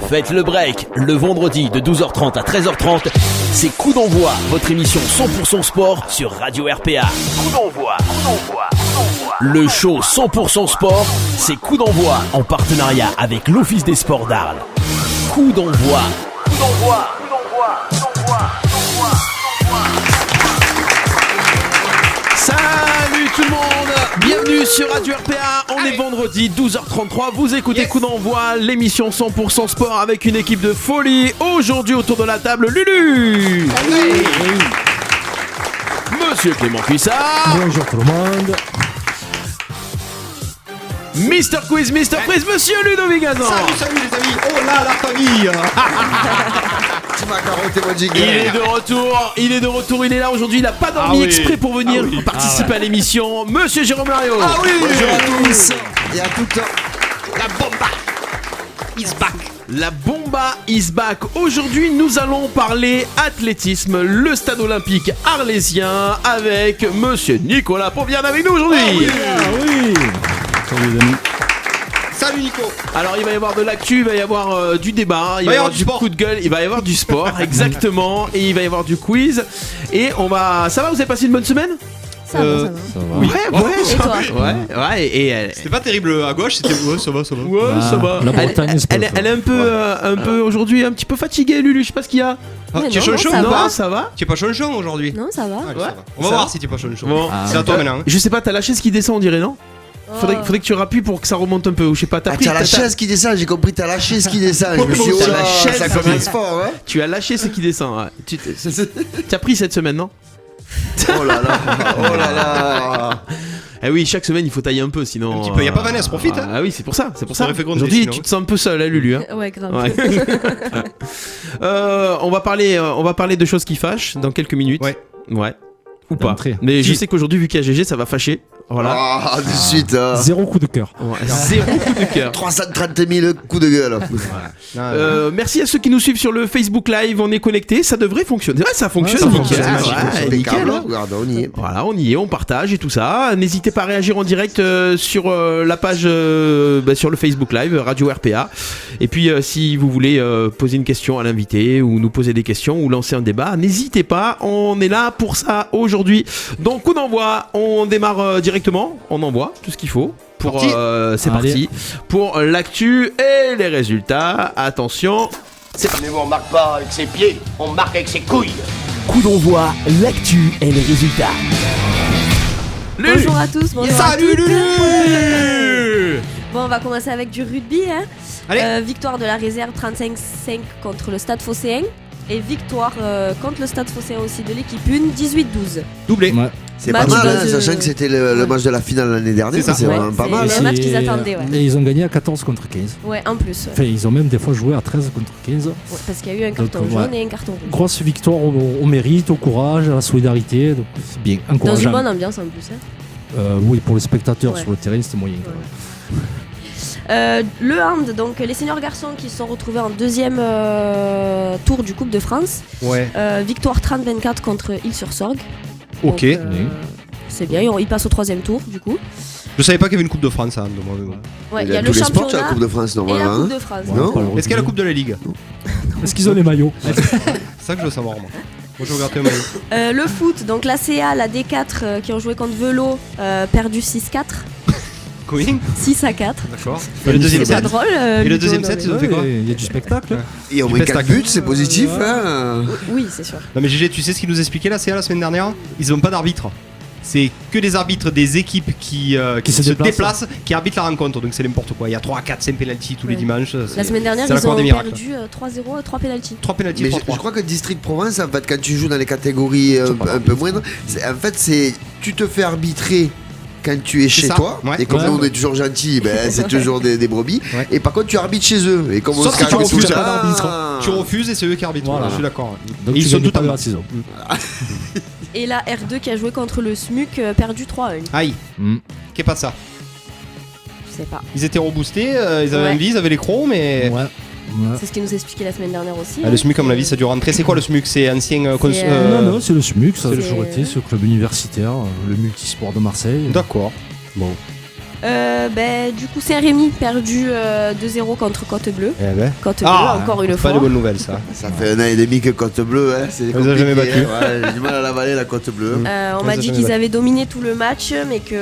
Faites le break le vendredi de 12h30 à 13h30. C'est Coup d'envoi, votre émission 100% sport sur Radio RPA. Coup d'envoi. Le show 100% sport, c'est Coup d'envoi en partenariat avec l'Office des sports d'Arles. Coup d'envoi. Salut tout le monde, bienvenue sur Radio RPA, on est vendredi 12h33, vous écoutez Coup d'envoi, l'émission 100% sport avec une équipe de folie. Aujourd'hui autour de la table, Lulu. Salut. Monsieur Clément Cuissard. Bonjour tout le monde. Mister Quiz, Mister Freeze, Monsieur Ludovic Gazan. Salut les amis. Oh là la famille. Tu m'as carotté mon jingle. Il est de retour, il est là aujourd'hui, il n'a pas dormi exprès pour venir participer à l'émission. Monsieur Jérôme Mario. Ah oui. Bonjour à tous. Et à tout le temps. La bomba is back. La bomba is back. Aujourd'hui, nous allons parler athlétisme, le stade olympique arlésien avec Monsieur Nicolas Pauviane avec nous aujourd'hui. Oui. Salut les amis. Salut Nico. Alors il va y avoir de l'actu, il va y avoir du débat, il va y avoir du coup de gueule, il va y avoir du sport, exactement, et il va y avoir du quiz. Et on va... Ça va, vous avez passé une bonne semaine ? Ça va. Oui. Et toi ? Ouais, et C'était pas terrible à gauche, c'était ouais, ça va. Ouais, ça va. La Bretagne, Elle est un peu aujourd'hui un petit peu fatiguée, Lulu, je sais pas ce qu'il y a. Tu es chonchon ça ou Non, pas ? ça va. Tu es pas chonchon aujourd'hui ? Non, ça va. Allez, ça va. On Ça va voir va si tu es pas chonchon. Bon. C'est à toi maintenant. Je sais pas, t'as la chaise qui descend, on dirait, non ? Faudrait que tu rappuies pour que ça remonte un peu, ou je sais pas, t'as Ah, pris... t'as la chaise qui descend, j'ai compris, t'as la chaise qui descend. Je me suis dit, T'as oh la là, chaise ça qui commence descend. fort, hein. Tu as lâché ce qui descend, ouais. Tu as pris cette semaine, non ? Oh là là. Eh oui, chaque semaine il faut tailler un peu, sinon... Un petit peu, y a pas Vanessa, profite, hein. Ah oui, c'est pour ça. Ça aurait fait gronder, Aujourd'hui, sinon. tu te sens un peu seul, hein, Lulu, hein. Ouais, grave. Ouais. On va parler de choses qui fâchent dans quelques minutes. Ouais. Ou pas. D'entrée. Mais je sais qu'aujourd'hui, vu qu'il y a GG, ça va fâcher. Voilà. Ah, de suite. Hein. Zéro coup de cœur. Ouais, zéro coup de cœur. 330 000 coups de gueule. Merci à ceux qui nous suivent sur le Facebook Live. On est connectés. Ça devrait fonctionner. Ouais, ça fonctionne. ça nickel. fonctionne, Ouais, nickel. Regarde, on y est. Voilà, on y est, on partage et tout ça. N'hésitez pas à réagir en direct sur la page, sur le Facebook Live, Radio RPA. Et puis, si vous voulez poser une question à l'invité ou nous poser des questions ou lancer un débat, n'hésitez pas. On est là pour ça aujourd'hui. Donc, coup d'envoi. On démarre directement. On envoie tout ce qu'il faut. Pour, c'est parti. Pour l'actu et les résultats. Attention. C'est parti. Mais on marque pas avec ses pieds, on marque avec ses couilles. Coup d'envoi, l'actu et les résultats. Bonjour à tous, bonjour à Salut toutes. Lulu. Bon, on va commencer avec du rugby. Hein. Allez. Victoire de la réserve 35-5 contre le Stade Phocéen. Et victoire contre le Stade Phocéen aussi de l'équipe 1, 18-12. Doublé. Ouais. Match C'est pas mal, hein, de- sachant que c'était le match de la finale l'année dernière. C'est ça. C'est vraiment pas c'est- mal. c'est hein. un match qu'ils attendaient, ouais. Et ils ont gagné à 14 contre 15. Ouais, en plus. Ouais. Enfin, ils ont même des fois joué à 13 contre 15. Ouais, parce qu'il y a eu un carton Donc, jaune ouais. et un carton rouge. Grosse victoire au mérite, au courage, à la solidarité. Donc c'est bien, Dans une encourageant. bonne ambiance en plus. Hein. Oui, pour les spectateurs Ouais. sur le terrain, c'était moyen. Le hand, donc les seniors garçons qui se sont retrouvés en deuxième tour du Coupe de France. Ouais. Victoire 30-24 contre Île-sur-Sorgue. Ok. Donc, c'est bien, ils passent au troisième tour du coup. Je savais pas qu'il y avait une Coupe de France, hein, de moi, mais bon. Ouais, il Il y a le tous les sports, tu as championnat la Coupe de France et la normalement. Coupe hein. de France. Non. pas le Est-ce qu'il y a la rugby. Coupe de la Ligue ? Est-ce qu'ils ont les maillots C'est ça que je veux savoir, moi. Moi, je regarde le maillot. Le foot, donc la CA, la D4 qui ont joué contre Velo, perdu 6-4. Combien ? 6-4. D'accord. Et le deuxième C'est pas set ? drôle. Et le Ludo, deuxième non, set, mais- ils ont fait quoi ? Il y a du spectacle. Et au Du moins 4 pestacle. buts, c'est positif. Hein. Oui, c'est sûr. Non mais GG, tu sais ce qu'ils nous expliquaient la CA la semaine dernière ? Ils ont pas d'arbitre. C'est que des arbitres des équipes qui se se déplacent. déplacent, qui arbitrent la rencontre. Donc c'est n'importe quoi. Il y a 3, 4, 5 pénaltys tous les Ouais. dimanches. La semaine dernière, c'est la ils cour ont des miracles. perdu 3-0 et 3 pénaltys. 3 pénaltys Mais pour je 3. crois que District Provence, en fait, quand tu joues dans les catégories un peu moindres, en fait, c'est tu te fais arbitrer quand tu es C'est chez ça, toi. ouais. Et comme Ouais. nous, on est toujours gentils, ben, c'est toujours des brebis. Ouais. Et par contre, tu arbitres chez eux. Et comme on Sauf se si tu calme tout refuses ça- pas d'arbitre. Ah. Tu refuses et c'est eux qui arbitrent. Voilà. Je suis d'accord. Donc Et ils tu sont gagnes tout pas en de bas. la saison. Et la R2 qui a joué contre le SMUC, perdu 3-1. Aïe, Mm. qu'est pas ça ? Je sais pas. Ils étaient reboostés, ils avaient Ouais. envie, ils avaient les crocs, mais. Ouais. C'est ce qu'ils nous expliquait la semaine dernière aussi. Ah, le SMUC, à mon avis, ça a dû rentrer. C'est quoi le SMUC ? C'est ancien. Non, non, c'est le SMUC, ça a c'est- toujours été, ce club universitaire, le multisport de Marseille. D'accord. Bon. Du coup, Saint-Rémy perdu 2-0 contre Côte-Bleue. Eh ben. Côte-Bleue, encore une Pas fois. de bonnes nouvelles, ça. Ça fait un an et demi que Côte-Bleue, hein, c'est Vous compliqué. avez jamais battu. Ouais, j'ai du mal à l'avaler, la Côte-Bleue. On Ouais, m'a ça dit fait qu'ils mal. avaient dominé tout le match, mais que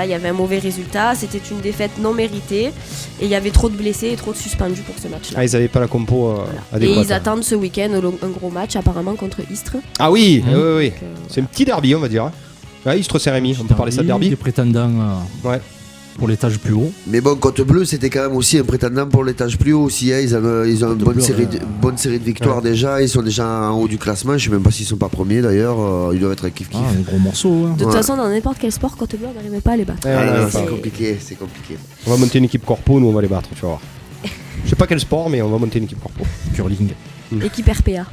il y avait un mauvais résultat. C'était une défaite non méritée et il y avait trop de blessés et trop de suspendus pour ce match-là. Ah, ils avaient pas la compo Et adéquate. ils attendent ce week-end un gros match apparemment contre Istres. Ah oui, oui, oui. Donc, C'est un petit derby, on va dire. Ouais, Istres Saint-Rémy, on peut parler ça de derby. Des prétendants Ouais. pour l'étage plus haut. Mais bon, Côte-Bleue, c'était quand même aussi un prétendant pour l'étage plus haut aussi. Hein. Ils ont une bonne série, bonne série de victoires déjà. Ils sont déjà en haut du classement. Je sais même pas s'ils sont pas premiers d'ailleurs. Ils doivent être kiff-kiff. Un gros morceau. Hein. De toute Ouais. façon, dans n'importe quel sport, Côte-Bleue, on n'arrivait pas à les battre. Ouais, Ah, ouais, non, ouais. c'est compliqué, c'est compliqué. On va monter une équipe corpo, nous on va les battre, tu vas voir. Je sais pas quel sport, mais on va monter une équipe corpo. Curling. Équipe RPA.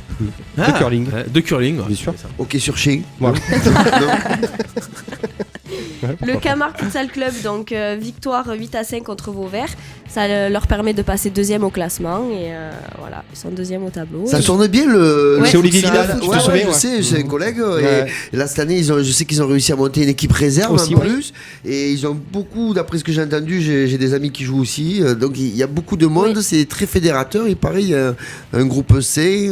De curling. De curling, ouais. Bien sûr. C'est ça. Ok sur chien. Voilà. Le Camargue Futsal Club, donc victoire 8-5 contre Vauvert. Ça leur permet de passer deuxième au classement et voilà, ils sont deuxième au tableau. Ça tourne bien le. Ouais. C'est Olivier ça- Vidal, tu te ouais, souviens, je ouais. sais, c'est un collègue. Ouais. Et là, cette année, je sais qu'ils ont réussi à monter une équipe réserve Aussi, en ouais. plus. Et ils ont beaucoup, d'après ce que j'ai entendu, j'ai des amis qui jouent aussi. Donc il y a beaucoup de monde, Oui. c'est très fédérateur. Et pareil, il y a un groupe C,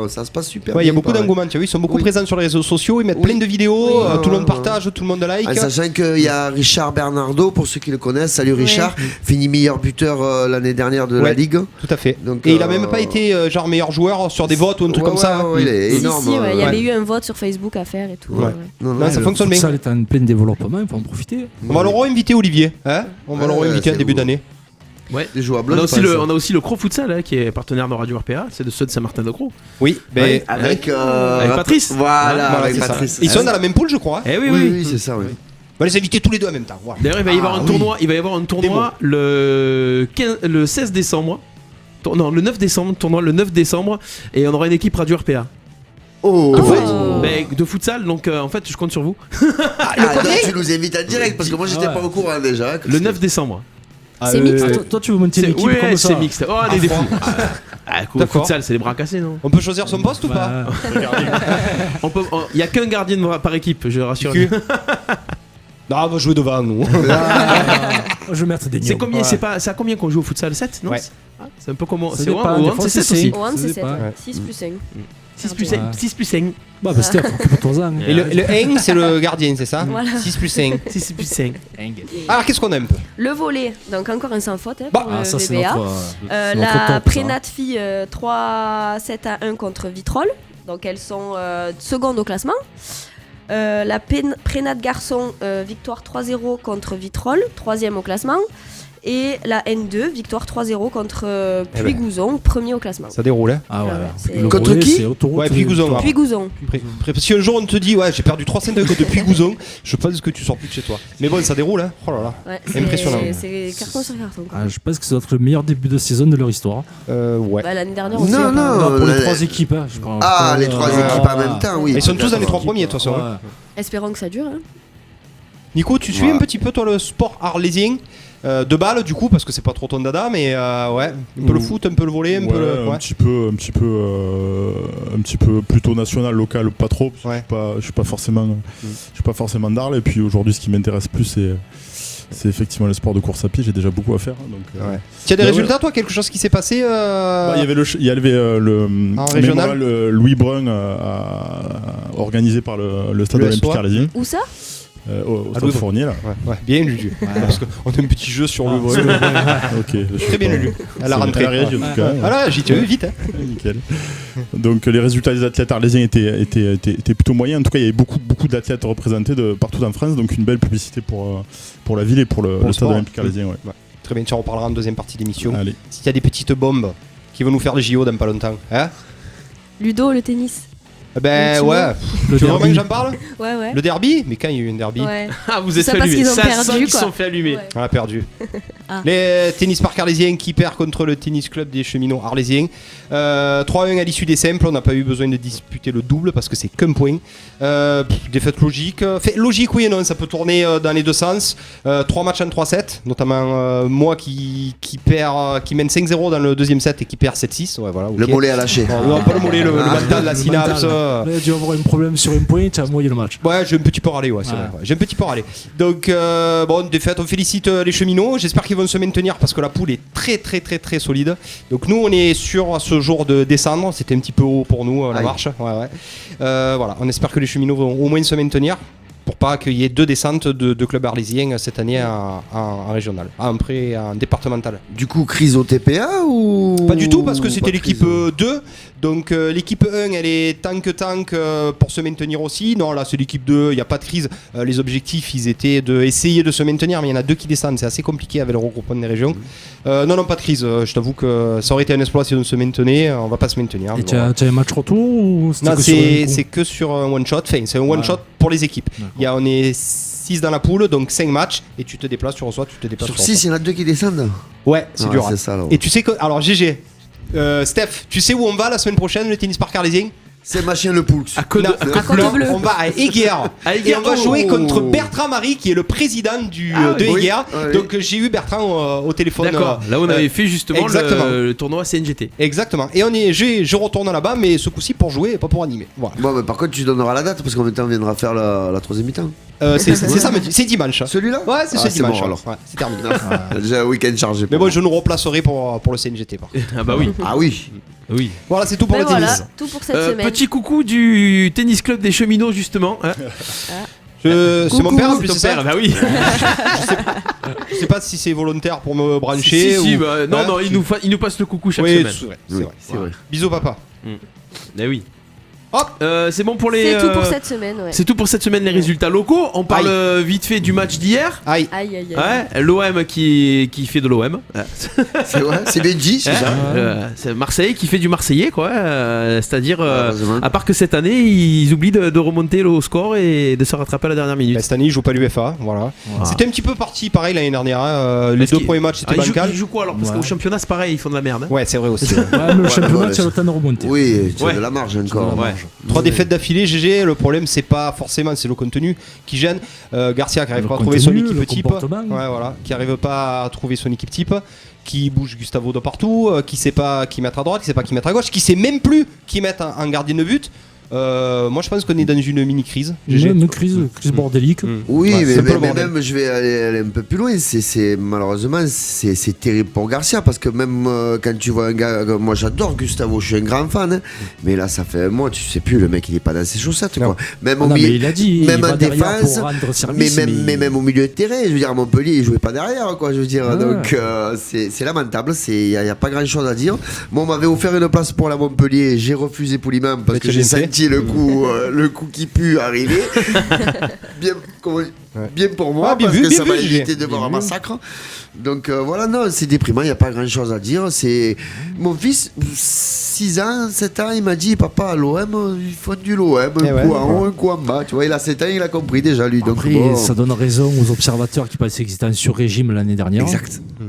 ça se passe super Ouais, il bien. y a beaucoup pareil. d'engouement, tu vois, ils sont beaucoup Oui. présents sur les réseaux sociaux, ils mettent Oui. plein de vidéos, Oui. tout le monde partage, tout le monde like. En sachant qu'il y a Richard Bernardo, pour ceux qui le connaissent, salut Richard, fini meilleur buteur l'année dernière de la Ouais. Ligue. Tout à fait. Donc, Et il a même pas été genre meilleur joueur sur des votes ou un truc Ouais, comme ça. ouais, il est Si, énorme. si, ouais, il y ouais. avait eu un vote sur Facebook à faire et tout. Ouais. ouais. Non, ça le fonctionne bien. futsal est en plein développement, il faut en profiter. On va le re-inviter Olivier, hein on va le Ouais, re-inviter en c'est début beau. d'année. Ouais. Des jouables. On a, je aussi pense. on a aussi le Cro Futsal hein, qui est partenaire de Radio RPA, c'est de ceux de Saint-Martin-de-Croix. Oui, ben Ouais. Avec, Avec Patrice. Voilà, voilà, avec c'est ça. Patrice. Ils sont dans la même poule, je crois. Eh oui, Oui, oui. oui, c'est ça, oui. On va les inviter tous les deux en même temps. Voilà. D'ailleurs, il va y avoir un oui. tournoi. Il va y avoir un tournoi le 16 décembre. Non, le 9 décembre. Tournoi le 9 décembre. Et on aura une équipe Radio RPA. Oh, Oh. De futsal. Donc en fait, je compte sur vous. Ah, donc tu nous invites en direct parce que moi j'étais Ouais. pas au courant déjà. Le 9 décembre. C'est mixte. Toi, tu veux monter une équipe Ouais, comme ça. c'est mixte. Oh, on est des fous. Le D'accord. futsal, c'est les bras cassés, non? On peut choisir son poste ou pas Bah, Il y a qu'un gardien par équipe, je rassure. Cul. Non, on va jouer devant nous. je vais mettre des C'est nions. combien, Ouais. c'est à combien qu'on joue au futsal? 7, non? Ouais. C'est un peu comment. Ça C'est dépend, au des hand, fois, c'est c'est 7 aussi. Au hand, Ça c'est 7. dépend. Ouais. 6 plus 5. 6 plus Ouais. 5. 6 plus 5. Bah, Steph, occupe-toi-en. Et le 1, c'est le gardien, c'est ça Voilà. 6 plus 5. 6 plus 5. Alors, qu'est-ce qu'on aime Le volet, donc encore un sans faute hein, Bah, pour Ah, le ça, c'est VBA. notre, La top, Prénat fille 3-7-1 contre Vitrolles. Donc elles sont secondes au classement. La Prénat garçon victoire 3-0 contre Vitrolles, troisième au classement. Et la N2 victoire 3-0 contre Puy-Gouzon, premier au classement. Ça déroule, hein Ah ouais. Ouais, c'est- Le Contre relais, qui c'est autoroute, Ouais, Puy-Gouzon, victoire. Puy-Gouzon. Si un jour on te dit, ouais, j'ai perdu 3 cents depuis Puy-Gouzon, je pense que tu sors plus de chez toi. Mais bon, ça déroule, hein. Oh là là. Ouais, Impressionnant. C'est carton sur carton. quoi. Ah, je pense que ça doit être le meilleur début de saison de leur histoire. Ouais. Bah, l'année dernière Non, aussi. hein. non. Pour les la- 3 équipes. Hein, je parle Ah, pas, les 3 euh, équipes en même temps, oui. Ils sont tous dans les 3 équipes, premiers, de toute façon. ouais. hein. Espérons que ça dure. Hein. Nico, tu suis un petit peu toi le sport arlésien de balle du coup parce que c'est pas trop ton dada, mais ouais, un peu le foot, un peu le volley, un peu le. un Ouais. petit peu plutôt national, local, pas trop. Parce que Ouais. je suis pas forcément d'Arles. Et puis aujourd'hui, ce qui m'intéresse plus, c'est effectivement le sport de course à pied. J'ai déjà beaucoup à faire. Donc, Ouais. Tu as des Bah, résultats, toi, quelque chose qui s'est passé il y avait le En régional mémorial, Louis Brun organisé par le Stade Le Olympique SOA. Arlésien Où ça au À Stade Louis Fournier là. Ouais, bien Lulu. Parce qu'on a un petit jeu sur le volley. Ok, je sais Très bien pas. Lulu. À la C'est- rentrée. elle a réagi, en tout cas. Ah là, j'y tiens vite. Hein. Nickel. Donc les résultats des athlètes arlésiens étaient plutôt moyens. En tout cas, il y avait beaucoup d'athlètes représentés de partout en France. Donc une belle publicité pour la ville et pour le Pour le Stade sport. Olympique Arlésien. Ouais. Ouais. Très bien, tu en reparleras en deuxième partie d'émission. Allez. Si tu as des petites bombes qui vont nous faire les JO dans pas longtemps. Hein Ludo, le tennis. Ben Un petit ouais. Le Tu veux vraiment derby. que j'en parle Ouais, ouais. Le derby Mais quand il y a eu un derby Ouais. Ah, vous êtes Ça fait parce allumer. qu'ils ont Ça perdu, sent qu'ils se quoi. sont fait allumer. Ouais. On a perdu. Ah. Les tennis parc arlésiens qui perd contre le tennis club des cheminots arlésiens. 3-1 à l'issue des simples. On n'a pas eu besoin de disputer le double parce que c'est qu'un point. Défaite logique. Logique, oui et non. Ça peut tourner dans les deux sens. 3 matchs en 3-7. Notamment moi qui mène 5-0 dans le deuxième set et qui perd 7-6. Ouais, voilà, Le ok. mollet à lâcher. Non, pas le mollet, le mental, la synapse. Là, tu vas avoir un problème sur un point, tu as mouillé le match. Ouais, j'ai un petit peu râlé, c'est vrai. Ouais. J'ai un petit peu râlé. Donc, bon, défaite, on félicite les cheminots. J'espère qu'ils vont se maintenir parce que la poule est très, très, très, très solide. Donc, nous, on est sûr à ce jour de descendre. C'était un petit peu haut pour nous, la marche. Ouais. Voilà, on espère que les cheminots vont au moins se maintenir pour pas qu'il y ait 2 descentes de clubs arlésiens cette année en régional, en départemental. Du coup, crise au TPA ou Pas du tout, parce que c'était pas de l'équipe crise 2. Donc l'équipe 1, elle est tank pour se maintenir aussi. Non, là, c'est l'équipe 2, il n'y a pas de crise. Les objectifs, ils étaient d'essayer de se maintenir, mais il y en a 2 qui descendent. C'est assez compliqué avec le regroupement des régions. Non, pas de crise. Je t'avoue que ça aurait été un exploit si on se maintenait. On va pas se maintenir. Et tu as un match retour ou non, c'est que sur un one-shot. Enfin, c'est un one-shot pour les équipes. On est 6 dans la poule, donc 5 matchs, et tu te déplaces, tu reçois, tu te déplaces. Sur 6, il y en a 2 qui descendent. Ouais, c'est dur. C'est ça, alors. Et tu sais que. Alors, GG, Steph, tu sais où on va la semaine prochaine, le tennis parc arlésien? C'est machin le Poulx. À Côte Bleu. On va à Eguerre. Et on va jouer contre Bertrand Marie, qui est le président de Eguerre. Oui. Donc j'ai eu Bertrand au téléphone. D'accord, là on avait fait justement le tournoi CNGT. Exactement. Et je retourne là-bas, mais ce coup-ci pour jouer et pas pour animer. Voilà. Bon, mais par contre, tu donneras la date parce qu'en même temps, on viendra faire la 3e mi-temps. C'est samedi, c'est dimanche. Celui-là? Ouais, c'est ce dimanche. Bon, alors. Ouais, c'est terminé. Déjà un week-end chargé. Mais bon, je nous replacerai pour le CNGT. Par contre. Ah bah oui. Ah oui. Oui. Voilà, c'est tout pour le tennis. Voilà, tout pour cette semaine. Petit coucou du tennis club des cheminots justement. C'est mon père en plus, ton c'est ça. père, bah oui. Je sais pas si c'est volontaire pour me brancher. Si, ou... bah, non, il nous passe le coucou chaque semaine. C'est vrai. Bisous papa. Eh oui. Hop, c'est bon pour les. C'est tout pour cette semaine, ouais. C'est tout pour cette semaine les résultats locaux. On parle vite fait du match d'hier. Aïe. Aïe. Ouais, l'OM qui fait de l'OM. C'est vrai, c'est Benji, c'est ça. C'est Marseille qui fait du Marseillais quoi. C'est-à-dire, Heureusement. à part que cette année ils oublient de remonter le score et de se rattraper à la dernière minute. Bah, cette année, ils jouent pas l'UFA. Voilà. C'était un petit peu parti pareil l'année dernière. Les 2 premiers matchs c'était bancal. Ils jouent quoi alors? Parce qu'au championnat c'est pareil, ils font de la merde. Ouais, c'est vrai aussi. Ouais, mais le championnat, ouais, tu as le temps de remonter. Oui, tu as Ouais. de la marge encore. Ouais. 3 défaites d'affilée, GG. Le problème, c'est pas forcément c'est le contenu qui gêne. Garcia qui arrive Le pas à trouver son contenu, équipe le type. comportement. Ouais, voilà. Qui arrive pas à trouver son équipe type. Qui bouge Gustavo de partout. Qui sait pas qui mettre à droite, qui sait pas qui mettre à gauche. Qui sait même plus qui mettre en gardien de but. Moi, je pense qu'on est dans une mini-crise. Une crise bordélique. Oui, Ouais, c'est un peu le mais bordel. même, je vais aller un peu plus loin. Malheureusement, c'est terrible pour Garcia parce que même quand tu vois un gars, moi j'adore Gustavo, je suis un grand fan, hein, mais là ça fait un mois, tu sais plus, le mec il est pas dans ses chaussettes quoi. Même au Non, mais milieu, il a dit, même il en va derrière défense, pour rendre service. mais même au milieu de terrain, je veux dire à Montpellier, il jouait pas derrière quoi, je veux dire. Ouais. Donc c'est lamentable, il y a pas grand chose à dire. Moi on m'avait offert une place pour la Montpellier, j'ai refusé poliment parce que j'ai senti le coup qui pue arriver. Bien pour moi, bien parce vu, que bien ça vu, m'a Julien. évité de voir un massacre. Donc voilà, non, c'est déprimant, il n'y a pas grand chose à dire. Mon fils, 6 ans, 7 ans, il m'a dit papa, à l'OM, ils font du l'OM, un coup en haut, un coup en bas. Tu vois, il a 7 ans, il a compris déjà lui. Donc, Après, bon. ça donne raison aux observateurs qui pensaient que c'était un sur-régime l'année dernière.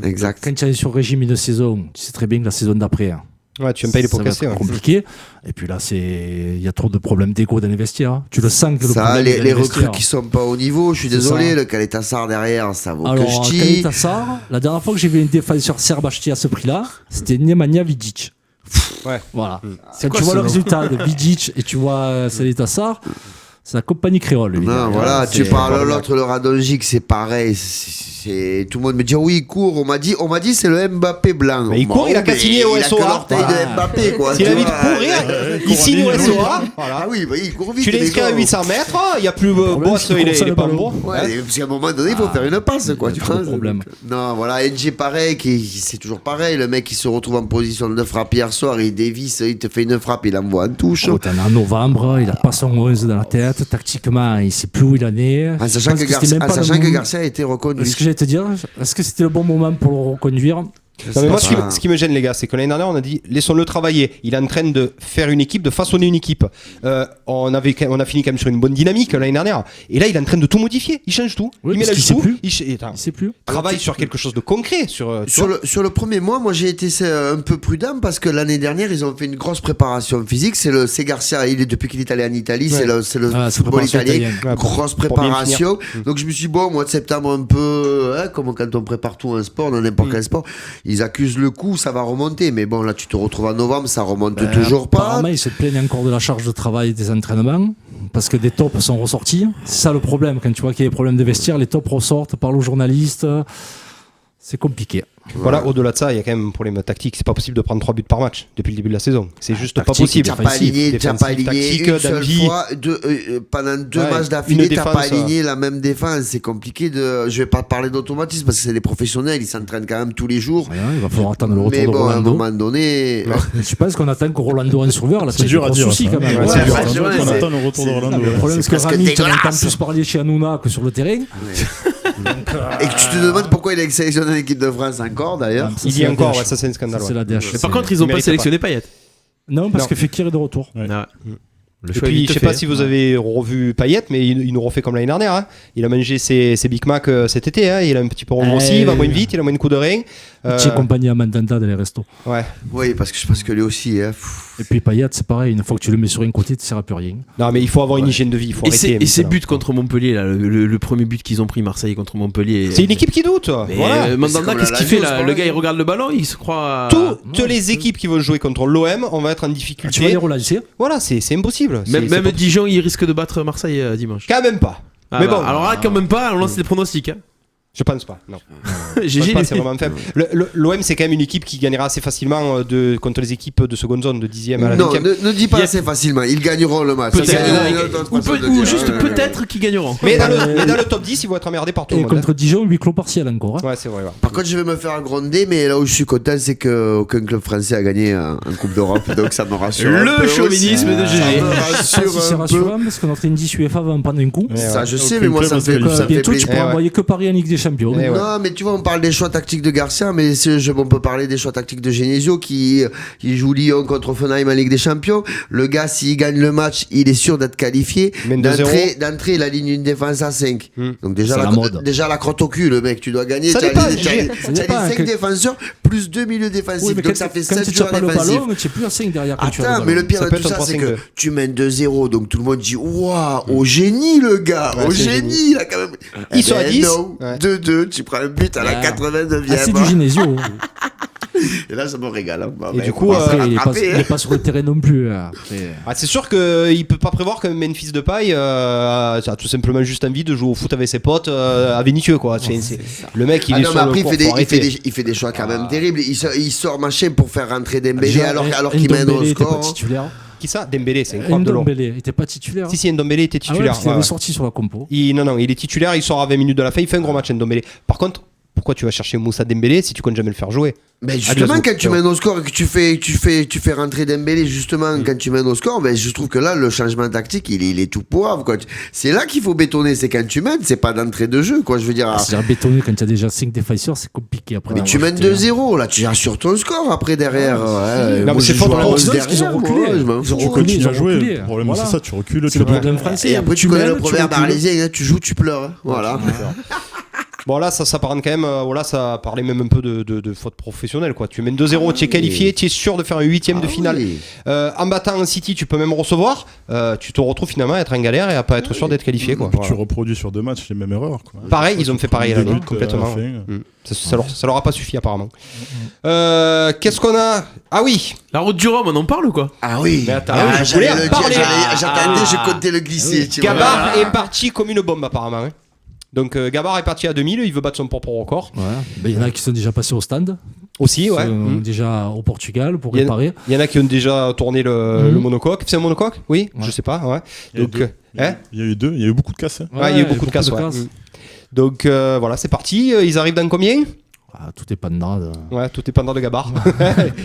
Exact. Quand tu as un sur-régime une saison, tu sais très bien que la saison d'après, Ouais, tu aimes pas les pots ça va cassés. être compliqué. Et puis là, il y a trop de problèmes d'égo dans les vestiaires. Tu le sens que le Ça, problème est dans les vestiaires. recrues qui sont pas au niveau, je suis C'est désolé, ça. le Caletassar derrière, ça vaut que Alors, je Caletassar, la dernière fois que j'ai vu un défenseur serbe acheté à ce prix-là, c'était Nemanja Vidic. Ouais. Voilà. C'est Quand quoi tu vois ce le nom résultat de Vidic et tu vois Caletassar, c'est la compagnie créole. lui, Non, derrière. voilà, C'est- tu parles l'autre, le Radonjic, c'est pareil. Tout le monde me dit oui, il court. On m'a dit c'est le Mbappé blanc. Mais il court, il a qu'à signer au Il a que SOA. l'orteil de Mbappé, quoi. S'il tu a envie de vois. courir, il signe au SOA. Ah oui, bah, il court vite. Tu l'as inscrit à 800 mètres, il n'y a plus boss, c'est qu'il il court est pas le bon. ballon. Ouais, parce qu'à un moment donné, il faut faire une passe, quoi. Tu pas de vois. problème. Non, voilà, NG pareil, c'est toujours pareil. Le mec, il se retrouve en position de frappe hier soir, il dévisse, il te fait une frappe, il envoie en touche. Oh, t'en as en novembre, il a pas son 11 dans la tête. Tactiquement, il sait plus où il en est. En sachant Parce que c'était même pas le moment- Garcia a été reconduit. Ce que j'allais te dire, est-ce que c'était le bon moment pour le reconduire? Non, mais moi, Ah. ce qui me gêne, les gars, c'est que l'année dernière, on a dit laissons-le travailler. Il est en train de faire une équipe, de façonner une équipe. On a fini quand même sur une bonne dynamique l'année dernière. Et là, il est en train de tout modifier. Il change tout. Oui, il parce mélange qu'il sait tout. plus. Attends, Il sait plus. travaille sur quelque chose de concret. Tu vois. Sur le premier mois, moi j'ai été un peu prudent parce que l'année dernière ils ont fait une grosse préparation physique. C'est Garcia, depuis qu'il est allé en Italie, c'est le c'est football préparation italien, italienne. Ouais, grosse pour bien préparation. Donc je me suis dit, bon, au mois de septembre un peu, comme quand on prépare tout un sport, dans n'importe quel sport, ils accusent le coup, ça va remonter. Mais bon, là, tu te retrouves en novembre, ça remonte toujours pas. Apparemment, ils se plaignent encore de la charge de travail des entraînements parce que des tops sont ressortis. C'est ça le problème. Quand tu vois qu'il y a des problèmes de vestiaire, les tops ressortent, parlent aux journalistes. C'est compliqué. Voilà, au-delà de ça, il y a quand même un problème tactique. C'est pas possible de prendre 3 buts par match depuis le début de la saison. C'est juste pas possible. T'as pas aligné tactique, une seule d'envie. fois, pendant 2 matchs d'affilée, t'as pas aligné la même défense. C'est compliqué de. Je vais pas parler d'automatisme parce que c'est des professionnels, ils s'entraînent quand même tous les jours. Ouais, il va falloir attendre le retour mais de bon, Rolando. à un moment donné. Je pense qu'on attend que Rolando un sauveur. Là, C'est dur à dire. souci ça. quand même. Ouais, Ouais, c'est dur. c'est vrai, On attend le retour de Rolando. Le problème, c'est que parce que Rami, tu dégueulasse. entends plus parler chez Hanouna que sur le terrain. Et que tu te demandes pourquoi il est sélectionné en équipe de France encore d'ailleurs. Ça, Il c'est dit la encore, DH. ouais, ça c'est un scandale. C'est ouais. la DH. Mais par contre, ils ont pas mérite sélectionné Payet. Non, parce Non. que Fekir est de retour. Ah ouais. Le Et choix est puis, vite je sais fait. pas si vous avez revu Payet, mais il nous refait comme l'année dernière. Hein. Il a mangé ses Big Mac cet été. Hein. Il a un petit peu regrossi, il va moins vite, il a moins de coups de rein. Tu es accompagné à Mandanda dans les restos. Ouais. Oui, parce que je pense que lui aussi. Hein. Et puis Payet, c'est pareil. Une fois que tu le mets sur un côté, tu ne sert à plus rien. Non, mais il faut avoir une hygiène de vie. Il faut Et arrêter. ces maintenant. buts contre Montpellier, là, le premier but qu'ils ont pris Marseille contre Montpellier. C'est une équipe qui doute. Mais Voilà. Mandanda, c'est comme qu'est-ce la qu'il fait Lazio, là c'est Le gars, pareil. il regarde le ballon, il se croit. Toutes les équipes qui vont jouer contre l'OM, on va être en Tu vas les difficulté. relancer. Voilà, c'est impossible. C'est Même pas- Dijon, il risque de battre Marseille dimanche. Quand même pas. Ah mais bah, bon. alors là, quand même pas, on lance les pronostics. Hein. Je pense pas. Non. Je pense GG. pas, c'est vraiment faible. L'OM, c'est quand même une équipe qui gagnera assez facilement contre les équipes de seconde zone, de 10e à la Non, 8e. ne dis pas Il y a- assez facilement. Ils gagneront le match. Peut-être. Ça, c'est Ouais, une autre Ou, façon de ou dire. juste peut-être qu'ils gagneront. Mais dans le top 10, ils vont être emmerdés par tout le Et monde. contre Dijon, huis clos partiel encore. Hein. Ouais, c'est vrai. Ouais. Par contre, je vais me faire gronder, mais là où je suis content, c'est qu'aucun club français a gagné en Coupe d'Europe, donc ça me rassure. un Le peu chauvinisme aussi. de GG. Ça me Ah, rassure si c'est un peu. rassurant, parce que notre indice UEFA va en prendre un coup. Ouais, Ça, ouais. je sais, Aucun mais moi, club ça me va se fait qualifier. Bientôt, tu plaisir. pourras ouais. envoyer que Paris en Ligue des Champions. Ouais. Non, mais tu vois, on parle des choix tactiques de Garcia, mais on peut parler des choix tactiques de Genesio qui joue Lyon contre Offenheim en Ligue des Champions. Le gars, s'il gagne le match, il est sûr d'être qualifié. Il mène 2-0. D'entrée, il aligne une défense à 5. Donc déjà C'est la mode. déjà la crotte au cul, le mec, tu dois gagner. Ça Tu as dépend, les Gégé. Ça dépend, 5 que- défenseurs plus 2 milieux défensifs. Oui, mais donc quand, ça fait quand 7 tu n'as joueurs pas le défensifs. ballon, tu n'es plus à 5 derrière quand tu as le Attends, ballon. mais le pire Ça de peut tout être un ça, c'est 3-5-2. que tu mènes 2-0, donc tout le monde dit waouh, au génie le gars, Ouais, au c'est génie, là quand même. Ils sont à 10. Non, Ouais. 2-2, tu prends un but à la Ah. 89e. Ah, c'est du Genesio. Et là, ça me régale. Hein. Bah, Et ben, du on coup, va se Après, il n'est rattraper, pas sur le terrain non plus. Après, Ah, c'est sûr qu'il peut pas prévoir que Memphis Depay a tout simplement juste envie de jouer au foot avec ses potes à Vénitieux, quoi. Le mec, il Ah est non, sur mais le après, court, faut arrêter. il fait des choix quand même terribles. Il sort machin pour faire rentrer Dembélé alors qu'il mène au Ndombele n'était pas score. titulaire. Qui ça Dembélé, c'est incroyable de long. Ndombele n'était pas titulaire. Si, Ndombele était Ah ouais, titulaire. parce qu'il ouais, avait ouais. sorti sur la compo. Non, il est titulaire, il sort à 20 minutes de la fin, il fait un gros match Ndombele. Par contre, pourquoi tu vas chercher Moussa Dembélé si tu comptes jamais le faire jouer? Mais justement, Glasgow. quand tu mènes au score et que tu fais rentrer Dembélé, justement, quand tu mènes au score, ben, je trouve que là, le changement tactique, il est tout poivre, quoi. C'est là qu'il faut bétonner, c'est quand tu mènes, c'est pas d'entrée de jeu, quoi. Je veux dire. C'est-à-dire bétonner quand tu as déjà 5 défenseurs, c'est compliqué après. Mais tu mènes 2-0, là, tu assures ton score après derrière. Ouais, Non, moi, mais c'est je fort joue dans à la 11 parce qu'ils ont derrière, reculé. moi, je m'en Ils ont fous. reculé. Continue à jouer. reculé. Le problème, Voilà. c'est ça, tu recules. C'est le problème français. Et après, tu connais mènes, le tu proverbe recules. arlésien, hein, tu joues, tu pleures. Hein. Voilà. Bon, là, ça parle quand même. Voilà, ça parlait même un peu de faute professionnelle, quoi. Tu mènes 2-0, tu es qualifié, tu es sûr de faire un 8ème de finale. Oui. En battant un City, tu peux même recevoir. Tu te retrouves finalement à être en galère et à pas être sûr d'être qualifié, quoi. Puis tu Voilà. reproduis sur 2 matchs les mêmes erreurs. Quoi. Pareil, ils ont fait pareil à la Des nuit, buts, complètement. à la fin. Ça leur a pas suffi, apparemment. Qu'est-ce qu'on a? Ah oui! La route du Rhum, on en parle ou quoi? Ah oui. Mais attends, Ah, je j'allais voulais le en parler. dire, j'attendais, Ah. je comptais le glisser. tu vois. Gabar est parti comme une bombe, apparemment. Hein. Donc, Gabar est parti à 2000, il veut battre son propre record. Ouais. Ben, il y en a qui sont déjà passés au stand. Aussi, ouais. Ils sont déjà au Portugal pour Il y en a- réparer. Il y en a qui ont déjà tourné le monocoque. C'est un monocoque? Oui, Ouais. je sais pas, ouais. Il y a eu Donc, deux. hein? Il y a eu 2, il y a eu beaucoup de casses. Hein. Ouais, il y a eu beaucoup de casses, ouais. Donc, voilà, c'est parti. Ils arrivent dans combien? Ah, tout dépendra de... Ouais, tout est pendant de Gabar.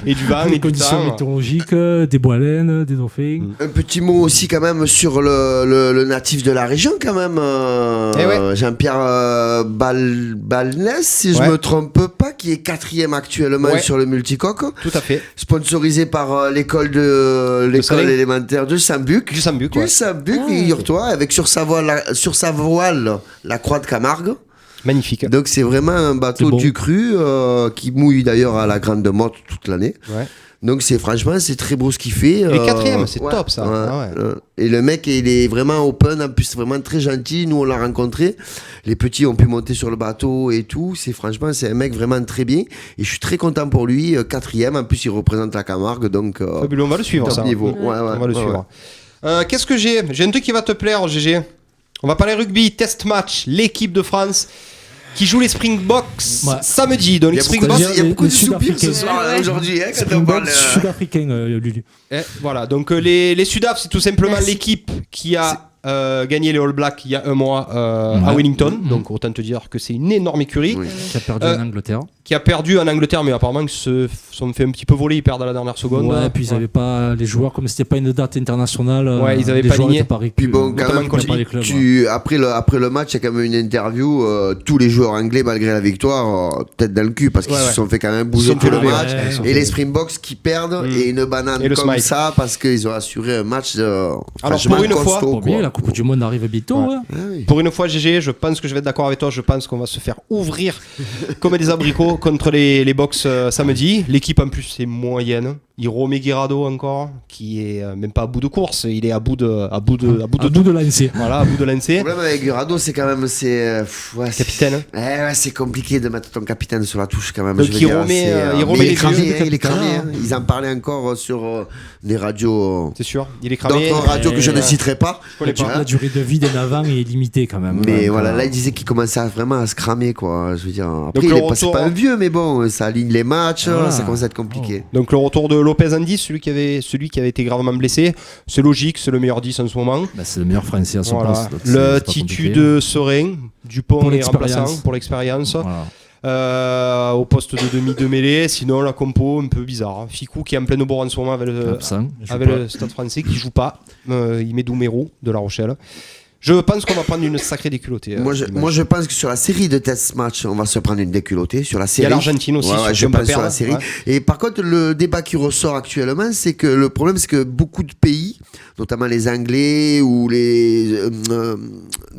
Et du vent, des et du conditions temps. météorologiques, des baleines, des dauphins. Un petit mot aussi quand même sur le natif de la région quand même, Eh ouais. Jean-Pierre Balnès, si je Ouais. me trompe pas, qui est 4ème actuellement Ouais. sur le multicoque, Tout à fait. sponsorisé par l'école Salé. élémentaire de Saint-Buc. Du Sambuc, ouais. Du Saint-Buc, figure-toi, avec sur sa voile la croix de Camargue. Magnifique. Donc c'est vraiment un bateau bon. du cru qui mouille d'ailleurs à la Grande Motte toute l'année. Ouais. Donc franchement c'est très beau ce qu'il fait. Il est quatrième, c'est top ça. Et le mec il est vraiment open, en plus vraiment très gentil. Nous on l'a rencontré. Les petits ont pu monter sur le bateau et tout. Franchement c'est un mec vraiment très bien. Et je suis très content pour lui. Quatrième, en plus il représente la Camargue. Donc fabuleux, on va le suivre top ça. niveau. On va le suivre. Qu'est-ce que j'ai un truc qui va te plaire, GG. On va parler rugby, test match, l'équipe de France qui joue les Springboks samedi. Donc les Springboks, il y a beaucoup de soupir ce soir aujourd'hui quand on parle sud-africain, Lulu. Voilà, donc les Sudaf, c'est tout simplement l'équipe qui a gagné les All Blacks il y a un mois à Wellington. Donc autant te dire que c'est une énorme écurie. Qui a perdu en Angleterre. Qui a perdu en Angleterre, mais apparemment ils se sont fait un petit peu voler, ils perdent à la dernière seconde. Ouais, puis ils n'avaient pas les joueurs, comme c'était pas une date internationale. Ils avaient les pas joueurs aligné. étaient pas Puis bon, quand même, après le match, il y a quand même une interview. Tous les joueurs anglais, malgré la victoire, tête dans le cul, parce qu'ils se sont fait quand même bouger tout le match. Et les Springboks qui perdent et une banane comme ça, parce qu'ils ont assuré un match alors pour une fois, la Coupe du Monde arrive bientôt. Pour une fois, GG, je pense que je vais être d'accord avec toi. Je pense qu'on va se faire ouvrir comme des abricots contre les Box samedi. L'équipe en plus c'est moyenne. Hiro Meguirado encore, qui est même pas à bout de course, il est à bout de lancer. Voilà, à bout de lancer. Le problème avec Meguirado, c'est quand même capitaine. C'est compliqué de mettre ton capitaine sur la touche quand même. Donc il est cramé. Ils en parlaient encore sur des radios. C'est sûr, il est cramé. D'autres radios que je ne citerai pas. La durée de vie d'un avant est limitée quand même. Mais voilà, là il disait qu'il commençait vraiment à se cramer quoi. Je veux dire. Après c'est pas un vieux, mais bon, ça aligne les matchs, ça commence à être compliqué. Donc le retour de Lopez Andy, celui qui avait été gravement blessé, c'est logique, c'est le meilleur 10 en ce moment. C'est le meilleur français à son poste. L'attitude serein, Dupont est remplaçant pour l'expérience. Au poste de demi de mêlée, sinon la compo un peu bizarre. Ficou qui est en pleine bourre en ce moment avec le Stade français qui joue pas. Il met Doumerou de La Rochelle. Je pense qu'on va prendre une sacrée déculottée. Moi, je pense que sur la série de test match, on va se prendre une déculottée. Sur la série. Il y a l'Argentine aussi. Je pense sur la série. Ouais. Et par contre, le débat qui ressort actuellement, c'est que le problème, c'est que beaucoup de pays, notamment les Anglais ou les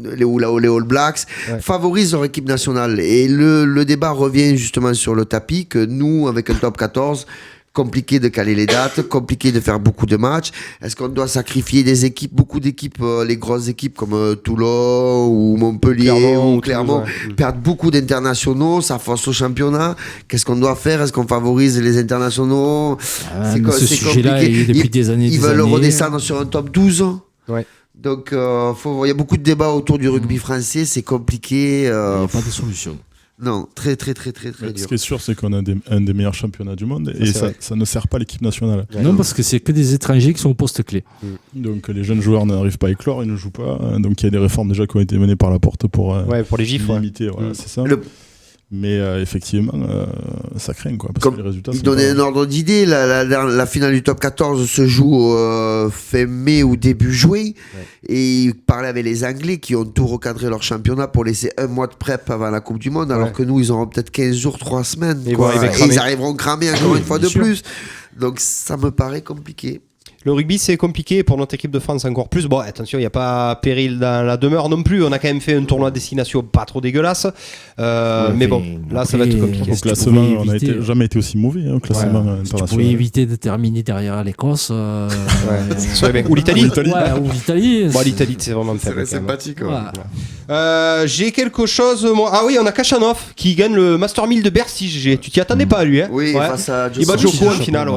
All Blacks, favorisent leur équipe nationale. Et le débat revient justement sur le tapis que nous, avec un top 14, compliqué de caler les dates, compliqué de faire beaucoup de matchs. Est-ce qu'on doit sacrifier des équipes, beaucoup d'équipes, les grosses équipes comme Toulon ou Montpellier ou Clermont, perdent beaucoup d'internationaux, ça force au championnat. Qu'est-ce qu'on doit faire? Est-ce qu'on favorise les internationaux? C'est compliqué. Depuis des années. Ils veulent redescendre sur un top 12. Ouais. Donc, il y a beaucoup de débats autour du rugby français, c'est compliqué. Il n'y a pas de solution. Non, très dur. Ce qui est sûr, c'est qu'on a un des meilleurs championnats du monde et ça ne sert pas l'équipe nationale. Non, parce que c'est que des étrangers qui sont au poste clé. Donc les jeunes joueurs n'arrivent pas à éclore, ils ne jouent pas. Donc il y a des réformes déjà qui ont été menées par la porte pour les gifs. Limiter, c'est ça. Mais effectivement, ça craint quoi. Parce que les résultats. Donner un ordre d'idée, la finale du top 14 se joue fin mai ou début juin. Et il parlait avec les Anglais qui ont tout recadré leur championnat pour laisser un mois de prep avant la Coupe du Monde, alors que nous, ils auront peut-être 15 jours, 3 semaines. Et ils arriveront cramés encore une fois de plus. Donc ça me paraît compliqué. Le rugby, c'est compliqué pour notre équipe de France encore plus. Bon, attention, il n'y a pas péril dans la demeure non plus. On a quand même fait un tournoi à destination pas trop dégueulasse. Mais bon, là, ça va être compliqué. Au classement, on n'a jamais été aussi mauvais au classement international. Tu pouvais éviter de terminer derrière l'Écosse. Ou l'Italie. Ou l'Italie. Bon, l'Italie, c'est vraiment faible. C'est sympathique. J'ai quelque chose. Ah oui, on a Kachanov qui gagne le Master 1000 de Bercy. GG. Tu t'y attendais pas à lui, hein? Oui, face à il bat Joko en finale,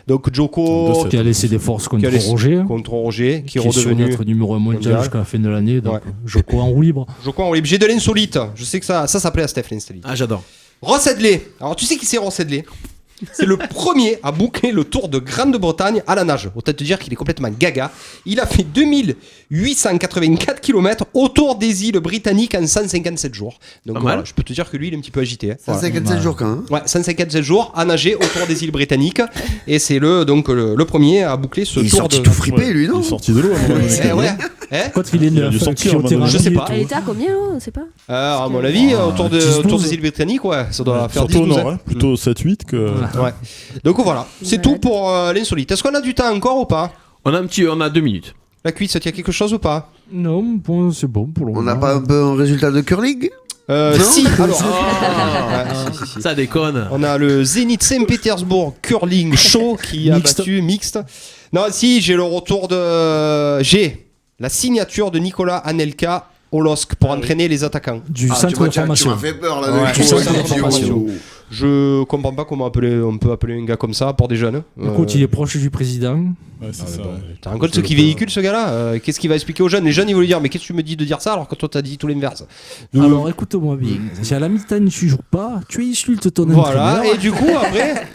Donc Joko qui a laissé des forces contre Roger, qui est redevenu notre numéro 1 mondial jusqu'à la fin de l'année. Donc Joko en roue libre. J'ai de l'insolite. Je sais que ça plaît à Steph, l'insolite. Ah, j'adore. Ross Headley. Alors tu sais qui c'est Ross Headley? C'est le premier à boucler le Tour de Grande-Bretagne à la nage. Autant te dire qu'il est complètement gaga. Il a fait 2884 km autour des îles britanniques en 157 jours. Donc voilà, je peux te dire que lui, il est un petit peu agité. 157 jours quand même. Ouais, 157 jours à nager autour des îles britanniques. Et c'est le premier à boucler ce Tour. Il est sorti tout fripé, lui, non? Il est sorti de l'eau. Quand il est neuf, je sais pas. Elle était à combien, on sait pas. À mon avis, autour des îles britanniques, ça doit faire 10 12. Plutôt 7-8 que. Ouais. Donc voilà, c'est tout pour l'insolite. Est-ce qu'on a du temps encore ou pas? On a 2 minutes. La cuisse, il y a quelque chose ou pas? Non, bon, c'est bon pour le moment. On n'a pas un peu un résultat de curling? Si, alors. Si. Ça déconne. On a le Zénith Saint-Pétersbourg Curling Show qui a battu mixte. Non, si, j'ai le retour de. J'ai la signature de Nicolas Anelka au LOSC pour entraîner les attaquants. Du centre de formation. Tu m'as fait peur là. Ouais, du centre coup, de formation. Je comprends pas comment on peut appeler un gars comme ça pour des jeunes. Écoute, il est proche du président. Ouais, c'est ça. T'as un compte ce qui véhicule ce gars-là qu'est-ce qu'il va expliquer aux jeunes? Les jeunes ils vont lui dire mais qu'est-ce que tu me dis de dire ça alors que toi t'as dit tout l'inverse. Donc, alors écoute-moi bien. Si à la mi-temps tu joues pas, tu insultes ton voilà, entraîneur. et du coup après.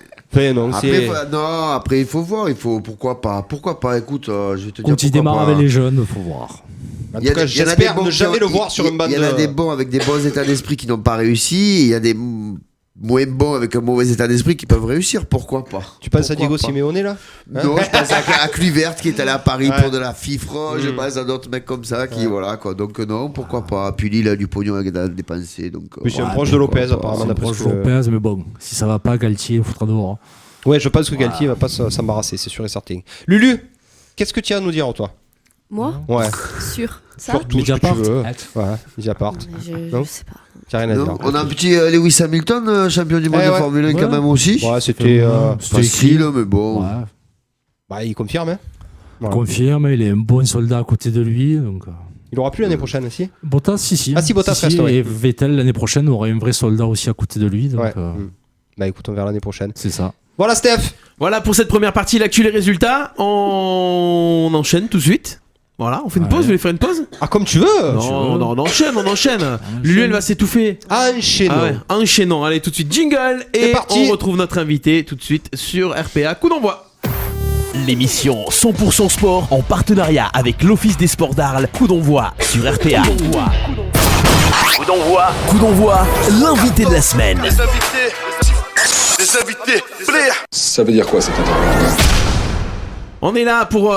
Après, il faut voir, pourquoi pas, écoute, je vais te dire. Quand il démarre avec les jeunes, il faut voir. En tout cas, j'espère ne jamais le voir sur une bande. Il y en a des bons avec des bons états d'esprit qui n'ont pas réussi, il y a des moins bons avec un mauvais état d'esprit qui peuvent réussir, pourquoi pas. Tu penses à Diego Simeone là? Non, je pense à Kluivert qui est allé à Paris pour de la fifre, je pense à d'autres mecs comme ça qui, voilà quoi, donc non, pourquoi pas. Puis lui, il a du pognon à dépenser, donc. Oui, c'est un proche de Lopez apparemment, d'après proche de Lopez, mais bon, si ça va pas, Galtier il foutra dehors. Ouais, je pense que Galtier va pas s'embarrasser, c'est sûr et certain. Lulu, qu'est-ce que tu as à nous dire toi? Moi? Ouais. Sur ça? Sur tout ce que tu veux. Ouais, Mediapart. Je sais pas. T'as rien à dire. On a un petit Lewis Hamilton, champion du monde de Formule 1 quand même aussi. Ouais, c'était facile, mais bon. Ouais. Bah, il confirme, hein. Voilà. Confirme, il est un bon soldat à côté de lui. Donc... Il aura plus l'année prochaine aussi. Bottas, si. Ah, si, Bottas reste, ouais. Et Vettel, l'année prochaine, aura un vrai soldat aussi à côté de lui. Donc, ouais. Bah, écoute, on verra l'année prochaine. C'est ça. Voilà, Steph. Voilà pour cette première partie, l'actu, les résultats. On enchaîne tout de suite. Voilà, on fait une pause, vous voulez faire une pause? Ah, comme tu veux. Non, on enchaîne. Lulu, elle va s'étouffer. Enchaînons. Ah ouais, enchaînons. Allez, tout de suite, jingle. Et on retrouve notre invité tout de suite sur RPA. Coup d'envoi. L'émission 100% sport en partenariat avec l'Office des sports d'Arles. Coup d'envoi sur RPA. Coup d'envoi, l'invité de la semaine. Les invités, ça veut dire quoi cette interview? On est là pour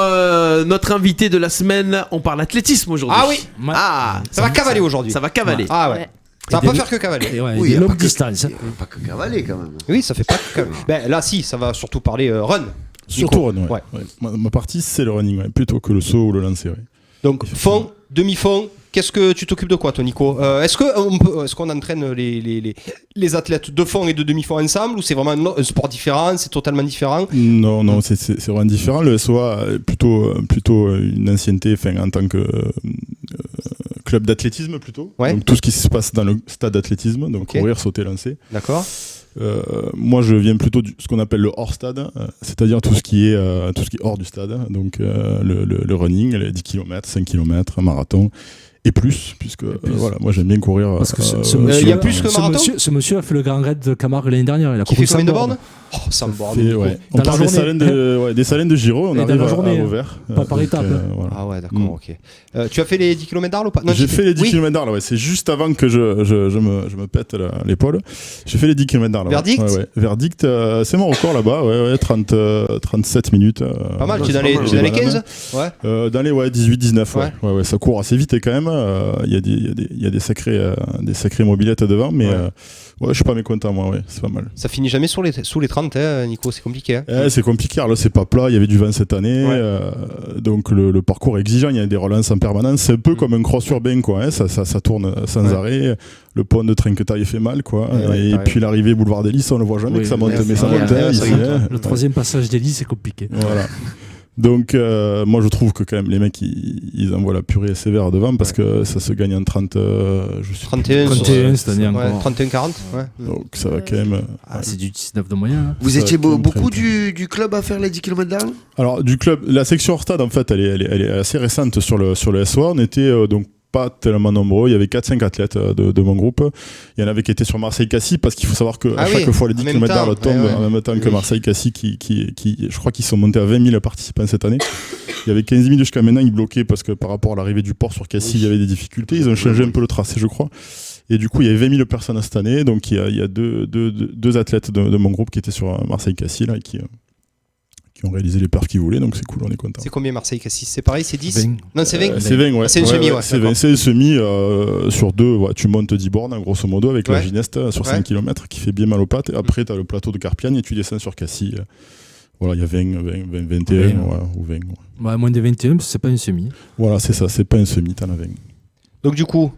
notre invité de la semaine. On parle athlétisme aujourd'hui. Ah oui. Ah, ça va cavaler aujourd'hui. Ça va cavaler. Ah ouais. Ça va pas faire que cavaler. Oui, des longues distances. Pas que cavaler quand même. Oui, ça fait pas que cavaler. Ben là, si, ça va surtout parler run. Surtout run, ouais. Ma partie, c'est le running, plutôt que le saut ou le lancer. Ouais. Donc, fond, demi-fond. Qu'est-ce que tu t'occupes de quoi, toi, Nico? Est-ce qu'on entraîne les athlètes de fond et de demi-fond ensemble, ou c'est vraiment un sport différent, c'est totalement différent? Non, c'est vraiment différent. Le SOA est plutôt une ancienneté, en tant que club d'athlétisme plutôt. Ouais. Donc tout ce qui se passe dans le stade d'athlétisme, donc courir, sauter, lancer. D'accord. Moi, je viens plutôt de ce qu'on appelle le hors-stade, c'est-à-dire tout ce qui est hors du stade. Donc le running, les 10 km, 5 km, un marathon. Et plus, puisque voilà, moi j'aime bien courir. Parce que ce monsieur, il y a plus que marathon. Ce monsieur a fait le Grand Raid de Camargue l'année dernière. Il a fait combien de bornes? Oh, 100 bornes. Ouais. On parle des salines de Giro, on arrive à Vauvert. Pas par étape. Voilà. Ah ouais, d'accord, ok. Tu as fait les 10 km d'Arles ou pas? J'ai fait les 10 km d'Arles, ouais. C'est juste avant que je me pète l'épaule. J'ai fait les 10 km d'Arles. Verdict? Ouais. Verdict, c'est mon record là-bas, 37 minutes. Pas mal, tu es dans les 15? Ouais. Dans les 18-19, ouais. Ça court assez vite et quand même. Il y a des sacrées mobilettes devant, mais je suis pas mécontent, moi, c'est pas mal. Ça finit jamais sous les 30, Nico, c'est compliqué. C'est compliqué, alors là c'est pas plat, il y avait du vent cette année, donc le parcours est exigeant, il y a des relances en permanence, c'est un peu comme un cross urbain, quoi, ça tourne sans arrêt, le pont de Trinquetaille fait mal, quoi, et puis l'arrivée boulevard des Lys, on le voit jamais que ça monte, mais ça monte. Le troisième passage des Lys, c'est compliqué. Voilà. Donc moi je trouve que quand même les mecs ils envoient la purée sévère devant parce que ça se gagne en 30 31 cette année encore. 31-40 donc ça va quand même c'est du 19 de moyen. Vous étiez beaucoup du club à faire les 10 km d'Arles? Alors du club, la section hors stade en fait elle est assez récente sur le SOA. On était donc pas tellement nombreux, il y avait 4-5 athlètes de mon groupe. Il y en avait qui étaient sur Marseille-Cassis parce qu'il faut savoir que chaque fois les 10 km d'Arles tombent en même temps que Marseille-Cassis qui je crois qu'ils sont montés à 20 000 participants cette année. Il y avait 15 000 jusqu'à maintenant, ils bloquaient parce que par rapport à l'arrivée du port sur Cassis, il y avait des difficultés. Ils ont changé un peu le tracé, je crois. Et du coup, il y avait 20 000 personnes cette année. Donc il y a deux athlètes de mon groupe qui étaient sur Marseille-Cassis là, qui ont réalisé les parts qu'ils voulaient, donc c'est cool, on est content. C'est combien Marseille-Cassis? C'est pareil, c'est 10? 20. Non, c'est 20. C'est 20, ouais. C'est une semi, ouais. C'est 20, c'est une semi sur deux, tu montes 10 bornes, grosso modo, avec la gineste sur 5 km qui fait bien mal aux pattes. Et après, tu as le plateau de Carpiane et tu descends sur Cassis. Voilà, il y a 21 ou 20. Ouais, moins de 21, c'est pas une semi. Voilà, c'est ça, c'est pas une semi, t'en as 20. Donc du coup,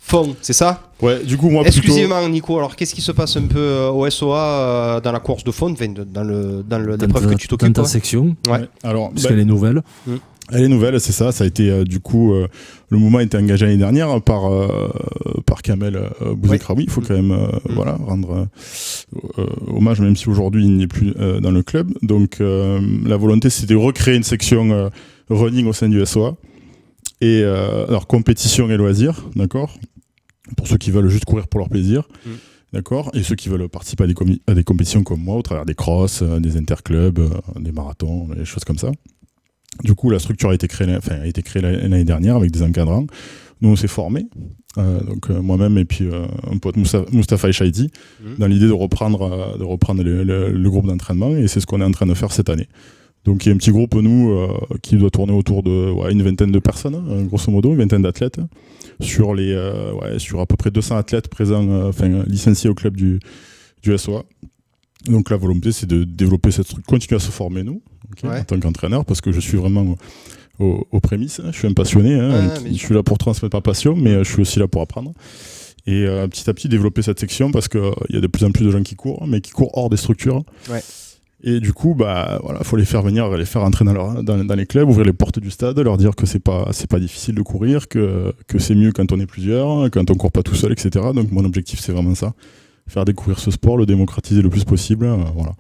fond, c'est ça ? Ouais, du coup, moi, exclusivement, Nico, alors qu'est-ce qui se passe un peu au SOA dans la course de fond, dans l'épreuve que tu t'occupes ? Dans ta section, ouais. Alors, parce qu'elle est nouvelle. Elle est nouvelle, c'est ça. Ça a été, du coup, le mouvement a été engagé l'année dernière par Kamel Bouzekraoui. Il faut quand même rendre hommage, même si aujourd'hui il n'est plus dans le club. Donc, la volonté, c'était de recréer une section running au sein du SOA. Et alors, compétition et loisirs, d'accord ? Pour ceux qui veulent juste courir pour leur plaisir, d'accord ? Et ceux qui veulent participer à des compétitions comme moi, au travers des crosses, des interclubs, des marathons, des choses comme ça. Du coup, la structure a été créée l'année dernière avec des encadrants. Nous, on s'est formés, donc moi-même et puis un pote Moustapha Echaïdi, dans l'idée de reprendre le groupe d'entraînement, et c'est ce qu'on est en train de faire cette année. Donc il y a un petit groupe, nous, qui doit tourner autour de une vingtaine de personnes, grosso modo, une vingtaine d'athlètes, sur à peu près 200 athlètes présents, licenciés au club du SOA. Donc la volonté, c'est de développer cette structure, continuer à se former, nous, en tant qu'entraîneur, parce que je suis vraiment aux prémices. Je suis un passionné, je suis là pour transmettre ma passion, mais je suis aussi là pour apprendre. Et petit à petit, développer cette section, parce qu'il y a de plus en plus de gens qui courent, mais qui courent hors des structures. Ouais. Et du coup, faut les faire venir, les faire entrer dans les clubs, ouvrir les portes du stade, leur dire que c'est pas difficile de courir, que c'est mieux quand on est plusieurs, quand on court pas tout seul, etc. Donc mon objectif, c'est vraiment ça. Faire découvrir ce sport, le démocratiser le plus possible, voilà.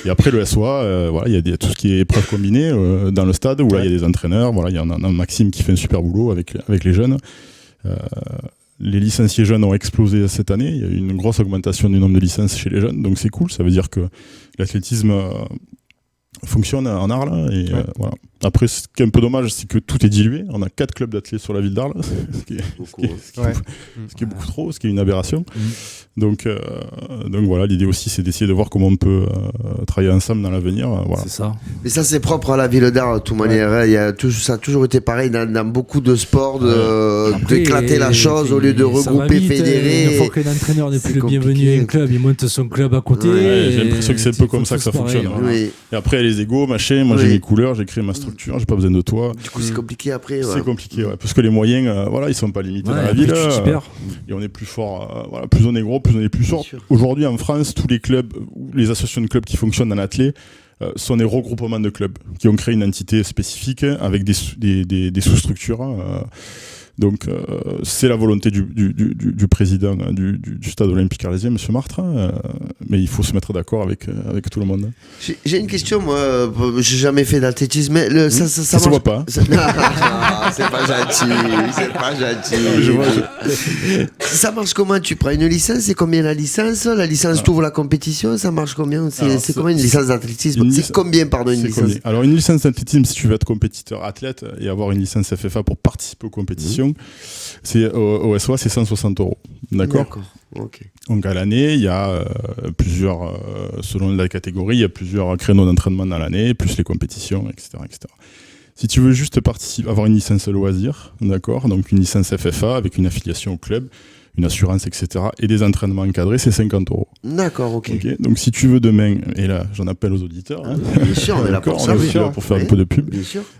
Et après le SOA, il y a tout ce qui est épreuve combinée dans le stade, où là il y a des entraîneurs, il y en a Maxime qui fait un super boulot avec les jeunes. Les licenciés jeunes ont explosé cette année, il y a eu une grosse augmentation du nombre de licences chez les jeunes, donc c'est cool, ça veut dire que l'athlétisme fonctionne en Arles, et voilà. Après, ce qui est un peu dommage, c'est que tout est dilué. On a 4 clubs d'athlètes sur la ville d'Arles, ce qui est beaucoup trop, ce qui est une aberration. Donc voilà, l'idée aussi, c'est d'essayer de voir comment on peut travailler ensemble dans l'avenir. Voilà. C'est ça. Mais ça, c'est propre à la ville d'Arles, de toute manière. Ça a toujours été pareil dans beaucoup de sports, d'éclater la chose au lieu de regrouper, fédérer. Une fois qu'un entraîneur n'est plus le bienvenu à un club, il monte son club à côté. J'ai l'impression que c'est un peu comme ça que ça fonctionne. Oui. Et après, les égos, machin, moi j'ai mes couleurs, j'ai créé ma structure, j'ai pas besoin de toi. Du coup, c'est compliqué après. C'est compliqué, parce que les moyens, ils sont pas limités dans la ville. Et on est plus fort, plus on est gros, plus on est plus fort. Aujourd'hui, en France, tous les clubs, les associations de clubs qui fonctionnent dans l'athlé sont des regroupements de clubs qui ont créé une entité spécifique avec des sous-structures. Donc c'est la volonté du président du stade olympique arlésien, M. Martre, mais il faut se mettre d'accord avec tout le monde. J'ai une question, moi, j'ai jamais fait d'athlétisme, mais ça se voit pas. C'est pas gentil, Ça marche comment? Tu prends une licence, c'est combien la licence? La licence t'ouvre la compétition, ça marche combien? C'est combien une licence d'athlétisme? C'est combien, pardon, une licence? Alors une licence d'athlétisme, si tu veux être compétiteur athlète et avoir une licence FFA pour participer aux compétitions, c'est au SOA, c'est 160 €. D'accord. Okay. Donc à l'année, il y a plusieurs, selon la catégorie, il y a plusieurs créneaux d'entraînement dans l'année, plus les compétitions, etc., etc. Si tu veux juste avoir une licence loisir, d'accord, donc une licence FFA avec une affiliation au club, une assurance, etc., et des entraînements encadrés, c'est 50 €. D'accord, ok. Donc si tu veux demain, et là j'en appelle aux auditeurs, bien sûr, on est là pour ça, pour faire un peu de pub.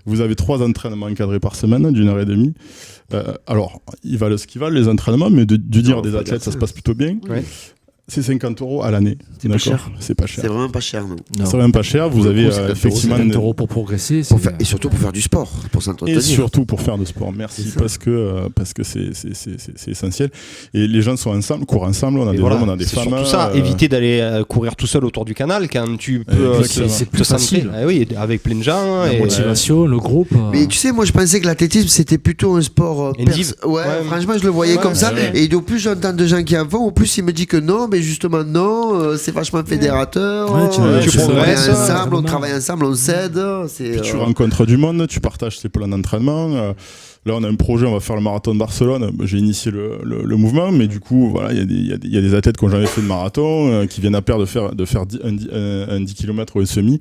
Vous avez 3 entraînements encadrés par semaine, d'1h30. Alors, ils valent ce qu'ils valent, les entraînements, mais du dire des athlètes, ça se passe plutôt bien. Ouais. C'est 50 € à l'année. C'est pas cher. C'est pas cher. C'est vraiment pas cher, non. C'est vraiment pas cher. Vous avez effectivement 50 € pour progresser. Et surtout pour faire du sport, pour s'entretenir. Et surtout pour faire du sport. Merci, parce que c'est essentiel. Et les gens sont ensemble, courent ensemble. On a des hommes, on a des femmes. C'est surtout ça. Éviter d'aller courir tout seul autour du canal quand tu peux. C'est plus facile. Oui, avec plein de gens. La motivation, le groupe. Mais tu sais, moi je pensais que l'athlétisme c'était plutôt un sport. Franchement, je le voyais comme ça. Et au plus j'entends de gens qui en font, au plus il me dit que non. Mais justement non, c'est vachement fédérateur. Tu progresses ensemble, on travaille ensemble, on s'aide. Tu rencontres du monde, tu partages tes plans d'entraînement. Là, on a un projet, on va faire le marathon de Barcelone. J'ai initié le mouvement, mais du coup, voilà, il y a des athlètes qui n'ont jamais fait de marathon, qui viennent à pair de faire un 10 km ou un semi.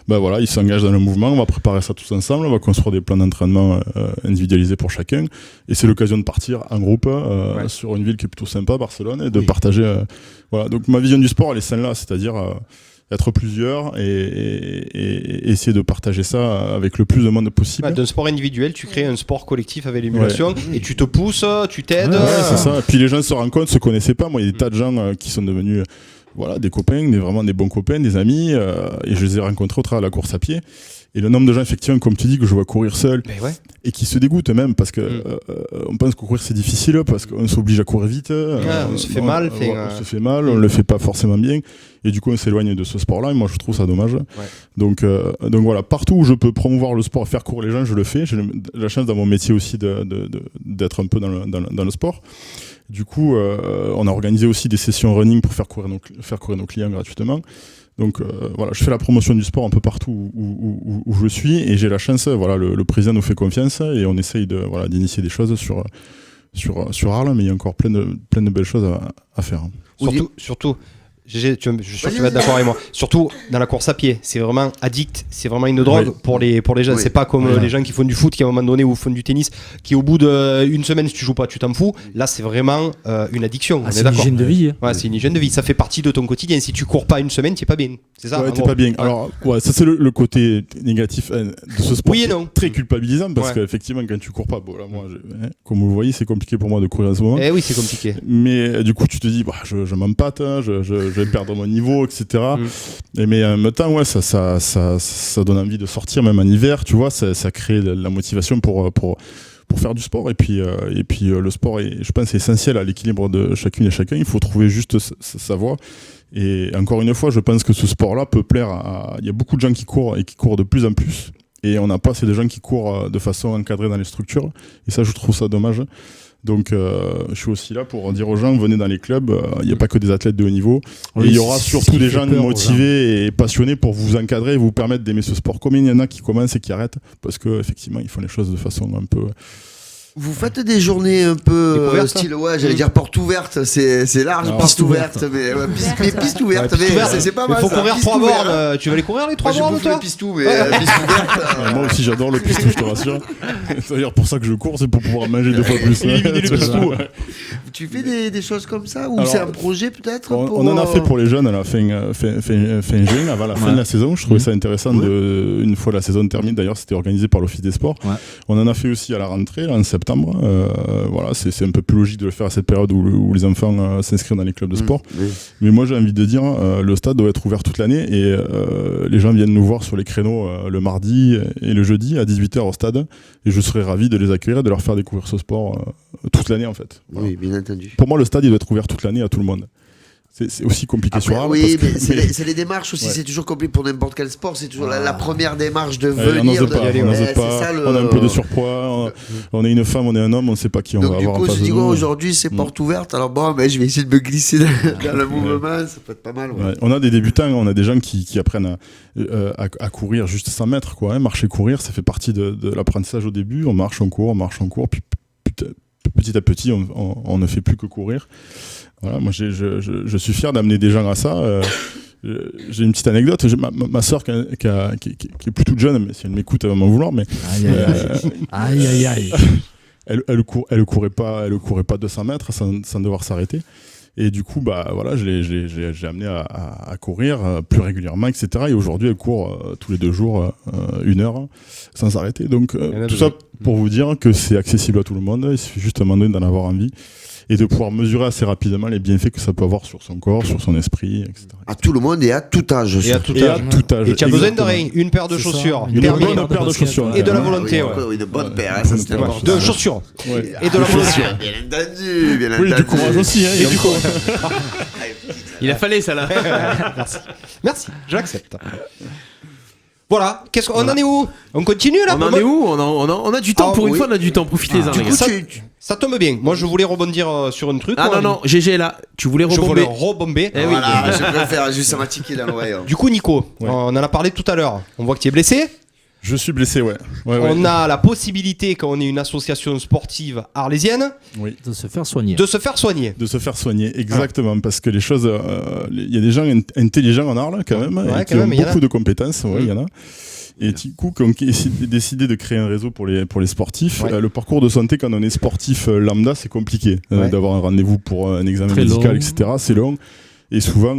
Voilà, ils s'engagent dans le mouvement. On va préparer ça tous ensemble. On va construire des plans d'entraînement individualisés pour chacun. Et c'est l'occasion de partir en groupe sur une ville qui est plutôt sympa, Barcelone, et de partager. Voilà. Donc ma vision du sport, elle est celle-là, c'est-à-dire être plusieurs et essayer de partager ça avec le plus de monde possible. D'un sport individuel, tu crées un sport collectif avec l'émulation et tu te pousses, tu t'aides. C'est ça. Et puis les gens se rendent compte, se connaissaient pas. Moi, il y a des tas de gens qui sont devenus des copains, vraiment des bons copains, des amis, et je les ai rencontrés au travers de la course à pied. Et le nombre de gens, effectivement, comme tu dis, que je vois courir seul et qui se dégoûtent même parce que on pense que courir c'est difficile parce qu'on s'oblige à courir vite. On se fait mal. On se fait mal, on le fait pas forcément bien. Et du coup, on s'éloigne de ce sport-là. Et moi, je trouve ça dommage. Donc voilà, partout où je peux promouvoir le sport et faire courir les gens, je le fais. J'ai la chance dans mon métier aussi d'être un peu dans le sport. Du coup, on a organisé aussi des sessions running pour faire courir nos clients gratuitement. Donc je fais la promotion du sport un peu partout où je suis et j'ai la chance, le président nous fait confiance et on essaye d'initier des choses sur Arles, mais il y a encore plein de belles choses à faire. Surtout. Je suis sûr que tu vas être d'accord avec moi. Surtout dans la course à pied, c'est vraiment addict, c'est vraiment une drogue pour les jeunes. C'est pas comme les gens qui font du foot, qui à un moment donné ou font du tennis, qui au bout d'une semaine si tu joues pas, tu t'en fous. Là, c'est vraiment une addiction. C'est une hygiène de vie. C'est une hygiène de vie. Ça fait partie de ton quotidien. Si tu cours pas une semaine, t'es pas bien. C'est ça. T'es pas bien. Alors ça c'est le côté négatif de ce sport. Oui et non. Très culpabilisant parce qu'effectivement quand tu cours pas, moi, comme vous voyez, c'est compliqué pour moi de courir à ce moment. Oui, c'est compliqué. Mais du coup, tu te dis, je m'empâte, je vais perdre mon niveau, etc. Mais en même temps, ça donne envie de sortir, même en hiver, tu vois, ça crée la motivation pour faire du sport. Et puis le sport est, je pense, essentiel à l'équilibre de chacune et chacun. Il faut trouver juste sa voie. Et encore une fois, je pense que ce sport-là peut plaire il y a beaucoup de gens qui courent et qui courent de plus en plus. Et on n'a pas assez de gens qui courent de façon encadrée dans les structures. Et ça, je trouve ça dommage. Donc je suis aussi là pour dire aux gens, venez dans les clubs, il n'y a pas que des athlètes de haut niveau, et il y aura surtout des gens motivés et passionnés pour vous encadrer et vous permettre d'aimer ce sport. Combien il y en a qui commencent et qui arrêtent parce qu'effectivement ils font les choses de façon un peu... Vous faites des journées un peu style, j'allais dire porte ouverte, c'est large, piste ouverte, mais piste ouverte, mais c'est pas mal. Il faut courir 3 bornes, tu vas les courir les 3 bornes, toi? Pistou, mais piste ouverte. Moi aussi j'adore le pistou, je te rassure. C'est d'ailleurs pour ça que je cours, c'est pour pouvoir manger 2 fois plus. Tu fais des choses comme ça ou c'est un projet peut-être? On en a fait pour les jeunes à la fin juin, avant la fin de la saison. Je trouvais ça intéressant une fois la saison terminée. D'ailleurs, c'était organisé par l'Office des Sports. On en a fait aussi à la rentrée, là, en septembre. C'est un peu plus logique de le faire à cette période où les enfants s'inscrivent dans les clubs de sport. Mais moi, j'ai envie de dire, le stade doit être ouvert toute l'année et les gens viennent nous voir sur les créneaux le mardi et le jeudi à 18h au stade. Et je serais ravi de les accueillir et de leur faire découvrir ce sport toute l'année en fait. Voilà. Oui, bien entendu. Pour moi, le stade il doit être ouvert toute l'année à tout le monde. C'est aussi compliqué sur Arles. Oui, mais c'est les démarches aussi. C'est toujours compliqué pour n'importe quel sport. C'est toujours la première démarche de venir. On n'ose pas. On a un peu de surpoids. On est une femme, on est un homme, on ne sait pas qui on va avoir en face de nous. Du coup, je dis aujourd'hui, c'est porte ouverte. Alors bon, je vais essayer de me glisser dans le mouvement. Ça peut être pas mal. On a des débutants, on a des gens qui apprennent à courir juste 100 mètres. Marcher, courir, ça fait partie de l'apprentissage au début. On marche, on court. Puis petit à petit, on ne fait plus que courir. Voilà, moi je suis fier d'amener des gens à ça. J'ai une petite anecdote. Ma soeur qui est plus toute jeune, mais si elle m'écoute, elle va m'en vouloir. Mais aïe. Elle courait pas 200 mètres sans devoir s'arrêter. Et du coup, j'ai amené à courir plus régulièrement, etc. Et aujourd'hui, elle court tous les 2 jours 1 heure sans s'arrêter. Donc tout ça pour vous dire que c'est accessible à tout le monde. Il suffit juste à un moment donné d'en avoir envie. Et de pouvoir mesurer assez rapidement les bienfaits que ça peut avoir sur son corps, sur son esprit, etc. À tout le monde et à tout âge. Et à tout âge. Et tu as besoin de rien, une paire de chaussures, une bonne paire de chaussures. Et de la volonté. Une bonne paire, ça c'est important. De chaussures. Et de la volonté. Bien entendu. Oui, du courage aussi. Et du courage. Il a fallu ça là. Merci, je l'accepte. Voilà, on en est où? On continue là? On en est où? On a du temps pour une fois, on a du temps. Profitez-en, les gars. Ça tombe bien. Moi, je voulais rebondir sur un truc. Non, GG est là. Tu voulais rebomber. Je voulais rebomber. Voilà, je préfère juste ça m'a tiqué dans l'oreille. Du coup, Nico, on en a parlé tout à l'heure. On voit que tu es blessé. Je suis blessé, ouais. On a la possibilité, quand on est une association sportive arlésienne, de se faire soigner. De se faire soigner, exactement. Parce que les choses. Il y a des gens intelligents en Arles, quand même, qui ont beaucoup de compétences. Il y en a. Et du coup, quand on a décidé de créer un réseau pour les sportifs, le parcours de santé, quand on est sportif lambda, c'est compliqué. D'avoir un rendez-vous pour un examen médical, etc., c'est long. Et souvent,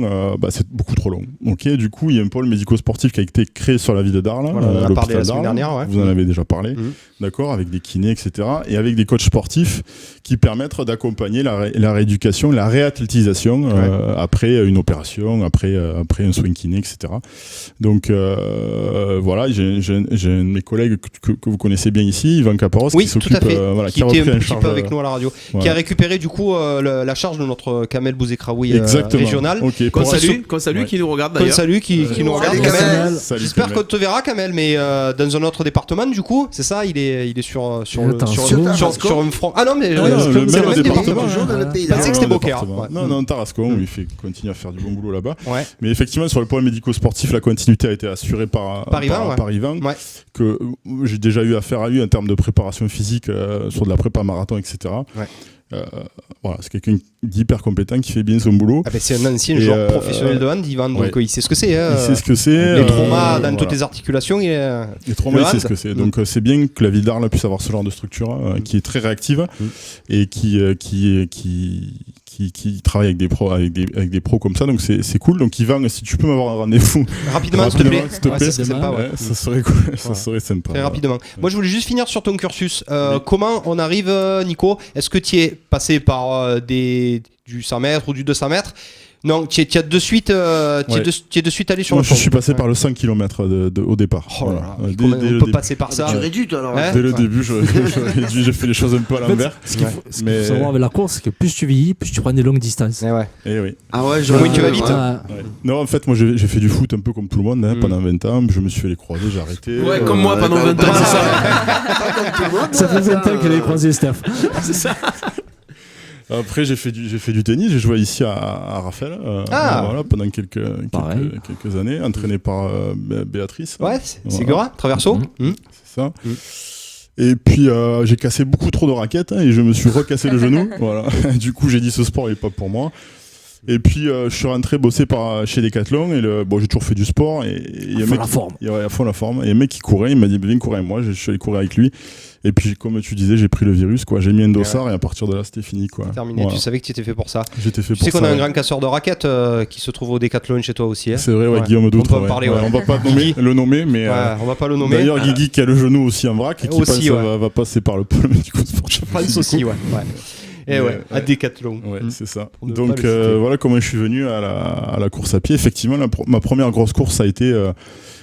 c'est beaucoup trop long. Ok, du coup, il y a un pôle médico-sportif qui a été créé sur la ville de Darles. Voilà, on en a parlé la semaine dernière. Ouais. Vous en avez déjà parlé, d'accord, avec des kinés, etc. Et avec des coachs sportifs qui permettent d'accompagner la rééducation, la réathlétisation après une opération, après un soin kiné, etc. Donc voilà, j'ai un de mes collègues que vous connaissez bien ici, Yvan Caparos, qui s'occupe, qui était un petit peu avec nous à la radio, qui a récupéré du coup la charge de notre Kamel Bouzekraoui régional. Okay, qu'on salue, qui nous regarde d'ailleurs. Qu'on salue, qui nous regarde. Kamel. J'espère qu'on te verra, Kamel, mais dans un autre département du coup, c'est ça, il est sur un front. Ah non, mais même le département. Je pensais que c'était Beaucaire. Non, Tarascon, il continue à faire du bon boulot là-bas. Mais effectivement, sur le point médico-sportif, la continuité a été assurée par Yvan, que j'ai déjà eu affaire à lui en termes de préparation physique sur de la prépa marathon, etc. Voilà, c'est quelqu'un d'hyper compétent qui fait bien son boulot. C'est un ancien joueur professionnel de hand, Yvan, donc il sait ce que c'est. Il sait ce que c'est. Les traumas dans toutes les articulations. Les traumas, il sait ce que c'est. Donc c'est bien que la ville d'Arles puisse avoir ce genre de structure qui est très réactive et qui travaille avec des pros comme ça, donc c'est cool. Donc Yvan, si tu peux m'avoir un rendez-vous rapidement, s'il te plaît, ça serait sympa. Ça serait cool, ça serait sympa. Très rapidement. Moi, je voulais juste finir sur ton cursus. Comment on arrive, Nico? Est-ce que tu es passé par du 100 mètres ou du 200 mètres? Non, tu es de suite allé sur le fond. Je suis passé par le 5 km au départ. Oh là là, on peut passer par ça. Tu réduis toi alors. Dès le début, j'ai fait les choses un peu à l'envers. Ce qu'il faut savoir avec la course, c'est que plus tu vieillis, plus tu prends des longues distances. Et oui. Ah ouais, tu vas vite. Non, en fait, moi j'ai fait du foot un peu comme tout le monde pendant 20 ans. Je me suis fait les croiser, j'ai arrêté. Ouais, comme moi pendant 20 ans, c'est ça. Ça fait 20 ans qu'il avait croisé Steph. C'est ça. Après, j'ai fait du tennis. J'ai joué ici à Raphaël pendant quelques années, entraîné par Béatrice. Ouais, Segura, Traverso. C'est ça. Et puis j'ai cassé beaucoup trop de raquettes et je me suis recassé le genou. Voilà. Du coup, j'ai dit ce sport n'est pas pour moi. Et puis je suis rentré bosser chez Decathlon et j'ai toujours fait du sport et il y a à fond la forme. Et un mec qui courait, il m'a dit viens courir avec moi. Je suis allé courir avec lui. Et puis comme tu disais, j'ai pris le virus quoi. J'ai mis un dossard et à partir de là c'était fini quoi. Terminé. Voilà. Tu savais que tu étais fait pour ça. J'étais fait pour ça. Tu sais qu'on a un grand casseur de raquettes qui se trouve au Decathlon chez toi aussi. Hein. C'est vrai, Guillaume Doutre. On peut en parler. On va pas le nommer, mais on va pas le nommer. D'ailleurs, Guigui qui a le genou aussi en vrac et qui aussi, va passer par le pôle médico-sportif. France aussi, Et à Decathlon. C'est ça. Donc voilà comment je suis venu à la course à pied. Effectivement, ma première grosse course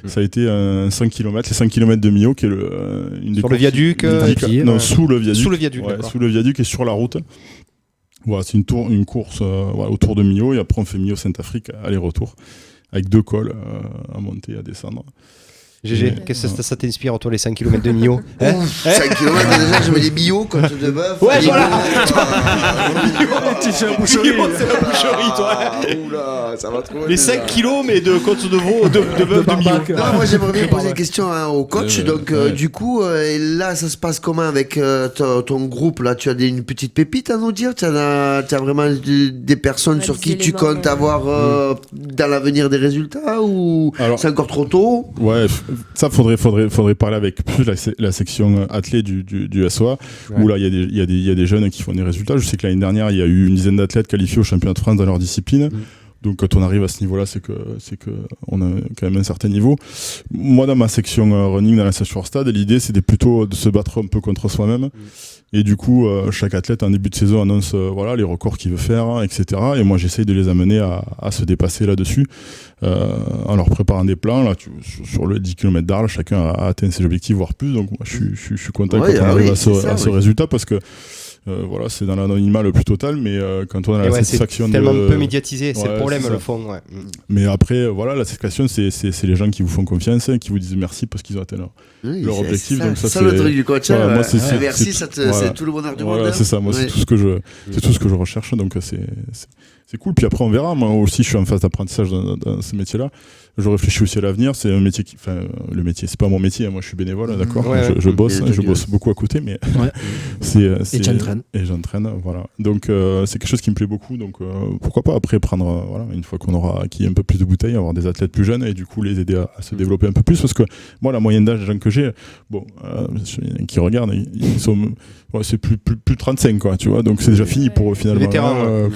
ça a été un 5 km, les 5 km de Millau, qui est une des sur le viaduc non, sous le viaduc. Sous le viaduc, sous le viaduc et sur la route. Voilà, c'est une course autour de Millau et après on fait Millau-Saint-Afrique aller-retour avec 2 cols à monter et à descendre. GG, qu'est-ce que ça t'inspire, toi, les 5 km de Millau 5 km déjà, je mets des bio, côte de bœuf. Ouais, voilà. Tu fais la boucherie. C'est la boucherie, toi. Oula, ça va trop. Les 5 kilos, mais de côte de veau, de bœuf de Millau. Non, moi, j'aimerais bien poser une question au coach. Donc, du coup, là, ça se passe comment avec ton groupe là? Tu as une petite pépite à nous dire? Tu as vraiment des personnes sur qui tu comptes avoir dans l'avenir des résultats ou c'est encore trop tôt? Ouais. Ça, faudrait parler avec plus la section athlète du SOA, où là, il y a des jeunes qui font des résultats. Je sais que l'année dernière, il y a eu une dizaine d'athlètes qualifiés au championnat de France dans leur discipline. Donc, quand on arrive à ce niveau-là, c'est que on a quand même un certain niveau. Moi, dans ma section running, dans la section stade, l'idée, c'était plutôt de se battre un peu contre soi-même. Et du coup, chaque athlète en début de saison annonce les records qu'il veut faire, etc. Et moi, j'essaye de les amener à se dépasser là-dessus, en leur préparant des plans. Là, sur le 10 km d'Arles, chacun a atteint ses objectifs, voire plus. Donc, moi, je suis content quand on arrive à ce résultat parce que c'est dans l'anonymat le plus total, mais quand on a la satisfaction c'est tellement peu médiatisé, c'est le problème le fond. Mais après, la satisfaction, c'est les gens qui vous font confiance, qui vous disent merci parce qu'ils ont atteint leur objectif. Donc ça, c'est le truc du coach. Merci, c'est tout le bonheur du monde. C'est ça, moi, c'est tout ce que je recherche, donc c'est cool. Puis après, on verra. Moi aussi, je suis en phase d'apprentissage dans ce métier-là. Je réfléchis aussi à l'avenir. C'est un métier le métier, c'est pas mon métier. Moi, je suis bénévole, d'accord. Je bosse beaucoup à côté, mais et tu entraînes. j'entraîne. Et j'entraîne, voilà. Donc c'est quelque chose qui me plaît beaucoup. Donc pourquoi pas après prendre, voilà, une fois qu'on aura acquis un peu plus de bouteilles, avoir des athlètes plus jeunes et du coup les aider à se développer un peu plus. Parce que moi, la moyenne d'âge des gens que j'ai, qui regardent, ils sont, c'est plus de 35, quoi, tu vois. Donc c'est déjà fini pour eux finalement. Vétérans.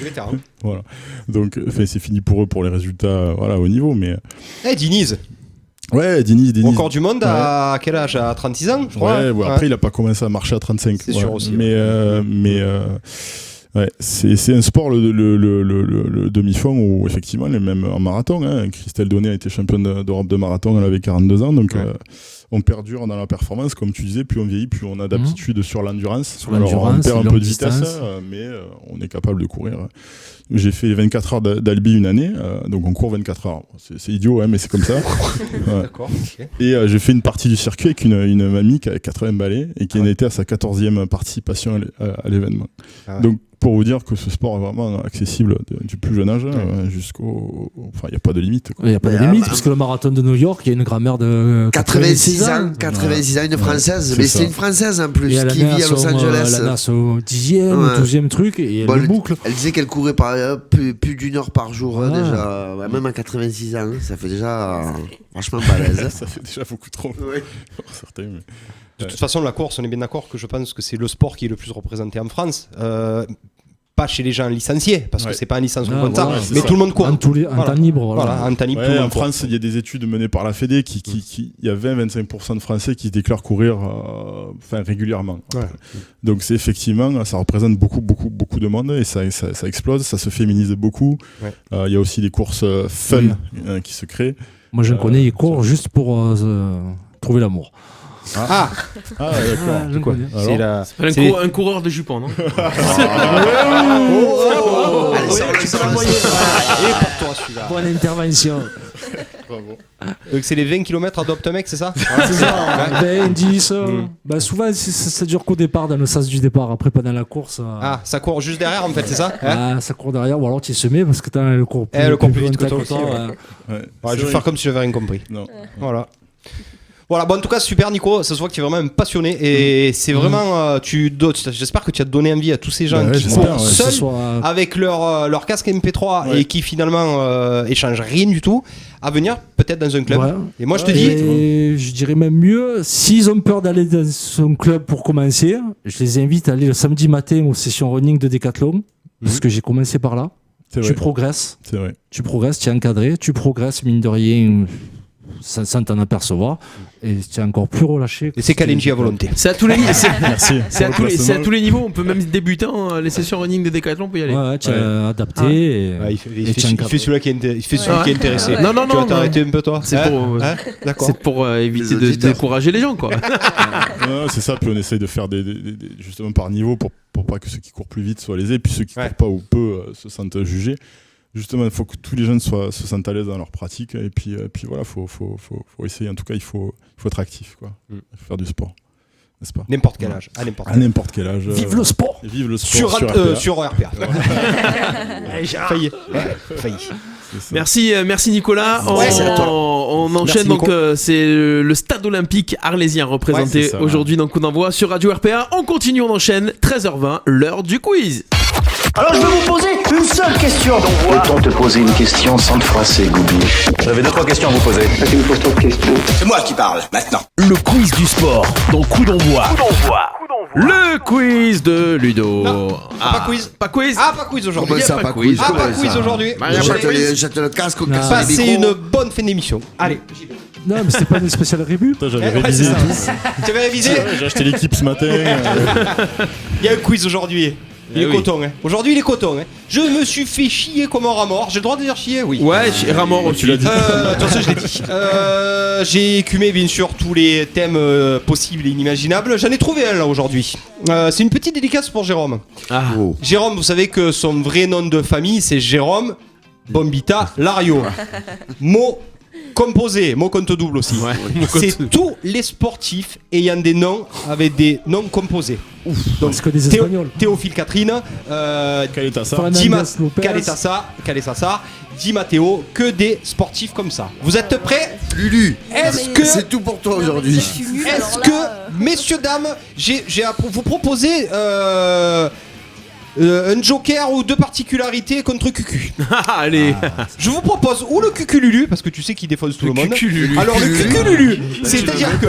Vétérans. Voilà. Donc c'est fini pour eux pour les résultats, voilà, au niveau. Mais. Diniz. Ouais, Diniz. Record du monde à quel âge? À 36 ans, je crois. Ouais. Après, il a pas commencé à marcher à 35. C'est sûr aussi. Ouais, c'est un sport, le demi-fond, où effectivement, même en marathon, Christelle Donné a été championne d'Europe de marathon, elle avait 42 ans, donc on perdure dans la performance, comme tu disais, plus on vieillit, plus on a d'aptitude sur l'endurance. Alors on perd un peu de vitesse, mais on est capable de courir. J'ai fait 24 heures d'Albi une année, donc on court 24 heures. C'est idiot, mais c'est comme ça. Ouais. D'accord. Okay. Et j'ai fait une partie du circuit avec une mamie qui avait 80 balais et qui en était à sa 14e participation à l'événement. Donc pour vous dire que ce sport est vraiment accessible du plus jeune âge jusqu'au... Enfin, il n'y a pas de limite. Il n'y a pas de limite, parce que le marathon de New York, il y a une grand-mère de 86 ans. 86 ans, une Française. Mais c'est une Française en plus, qui vit à Los Angeles. Elle a son 10e, 12e truc, et elle boucle. Elle disait qu'elle courait plus d'une heure par jour, déjà. Même à 86 ans, ça fait déjà vachement balèze. Ça fait déjà beaucoup trop. Ouais. Certains, mais... De toute façon, la course, on est bien d'accord que je pense que c'est le sport qui est le plus représenté en France. Pas chez les gens licenciés, parce que c'est pas un licence qu'on compte ça, mais tout le monde court. En temps libre. Voilà, en temps libre. Ouais, en France, il y a des études menées par la Fédé il y a 20-25% de Français qui se déclarent courir régulièrement. Ouais. Donc c'est effectivement, ça représente beaucoup de monde et ça explose, ça se féminise beaucoup. Il y a aussi des courses fun qui se créent. Moi je connais, ils courent juste pour trouver l'amour. D'accord. C'est un coureur de jupons, non? Bonne intervention. Bravo. Donc c'est les 20 km à Doptemec, c'est ça? C'est ça, 20, 10. Souvent ça dure qu'au départ, dans le sens du départ. Après pendant la course. Ça court juste derrière en fait, c'est ça? Ça court derrière, ou alors tu es semé parce que t'as le cours plus vite que toi aussi. Je vais faire comme si j'avais rien compris. Voilà. Voilà, en tout cas, super Nico, ça se voit que tu es vraiment un passionné et c'est vraiment, j'espère que tu as donné envie à tous ces gens qui courent seuls avec leur casque MP3 et qui finalement échangent rien du tout, à venir peut-être dans un club. Ouais. Et moi je te dis... Je dirais même mieux, s'ils ont peur d'aller dans un club pour commencer, je les invite à aller le samedi matin aux sessions running de Decathlon, parce que j'ai commencé par là. Tu progresses, tu progresses, tu es encadré, tu progresses mine de rien... sans t'en apercevoir et tu es encore plus relâché. Et c'est Kalenji à volonté. C'est à tous les niveaux. On peut même débuter les sessions running de Decathlon, on peut y aller. Ouais, tu as adapté. Il fait celui qui est intéressé. Non, tu vas t'arrêter un peu toi. C'est pour éviter de décourager les gens, quoi. C'est ça. Puis on essaye de faire justement par niveau pour pas que ceux qui courent plus vite soient lésés, puis ceux qui courent pas ou peu se sentent jugés. Justement, il faut que tous les jeunes se sentent à l'aise dans leur pratique et puis voilà, faut essayer. En tout cas, il faut être actif, quoi. Faire du sport, n'est-ce pas? N'importe quel âge. À n'importe quel âge. Vive le sport. Vive le sport sur RPA. Failli. Merci Nicolas. On enchaîne. Donc c'est le stade olympique arlésien représenté aujourd'hui dans Coup d'envoi sur Radio RPA. On continue, on enchaîne. 13h20, l'heure du quiz. Alors je vais vous poser une seule question. Peut-on te poser une question sans te froisser, Goubi? J'avais 2-3 questions à vous poser. Tu me poses trop de questions. C'est moi qui parle, maintenant. Le quiz du sport dans Coup d'envoi. Le quiz de Ludo. Pas quiz. Pas quiz. Pas quiz aujourd'hui. Pas quiz aujourd'hui. Jette le casque au casque. Passez une bonne fin d'émission. Allez. Non, mais c'était pas des spéciales rébus. J'avais révisé. Tu avais révisé? J'ai acheté l'équipe ce matin. Il y a un quiz aujourd'hui. Il est coton, hein. Aujourd'hui il est coton, hein. Je me suis fait chier comme un rat mort. J'ai le droit de dire chier? Oui. Ouais, rat mort, tu l'as dit. De toute façon, je l'ai dit. J'ai écumé bien sûr tous les thèmes possibles et inimaginables. J'en ai trouvé un là aujourd'hui. C'est une petite dédicace pour Jérôme. Jérôme, vous savez que son vrai nom de famille c'est Jérôme Bombita Lario. Composé, mot compte double aussi. C'est tous les sportifs ayant des noms avec des noms composés. Donc que des Espagnols. Théophile Catherine, Caleta, Di Matteo, que des sportifs comme ça. Vous êtes prêts? Lulu, c'est tout pour toi aujourd'hui. Est-ce que, messieurs, dames, j'ai à vous proposer un joker ou deux particularités contre Cucu. Allez. Je vous propose ou le Cucululu, parce que tu sais qu'il défonce tout le monde. Cucululu. Alors le Cucululu, c'est-à-dire que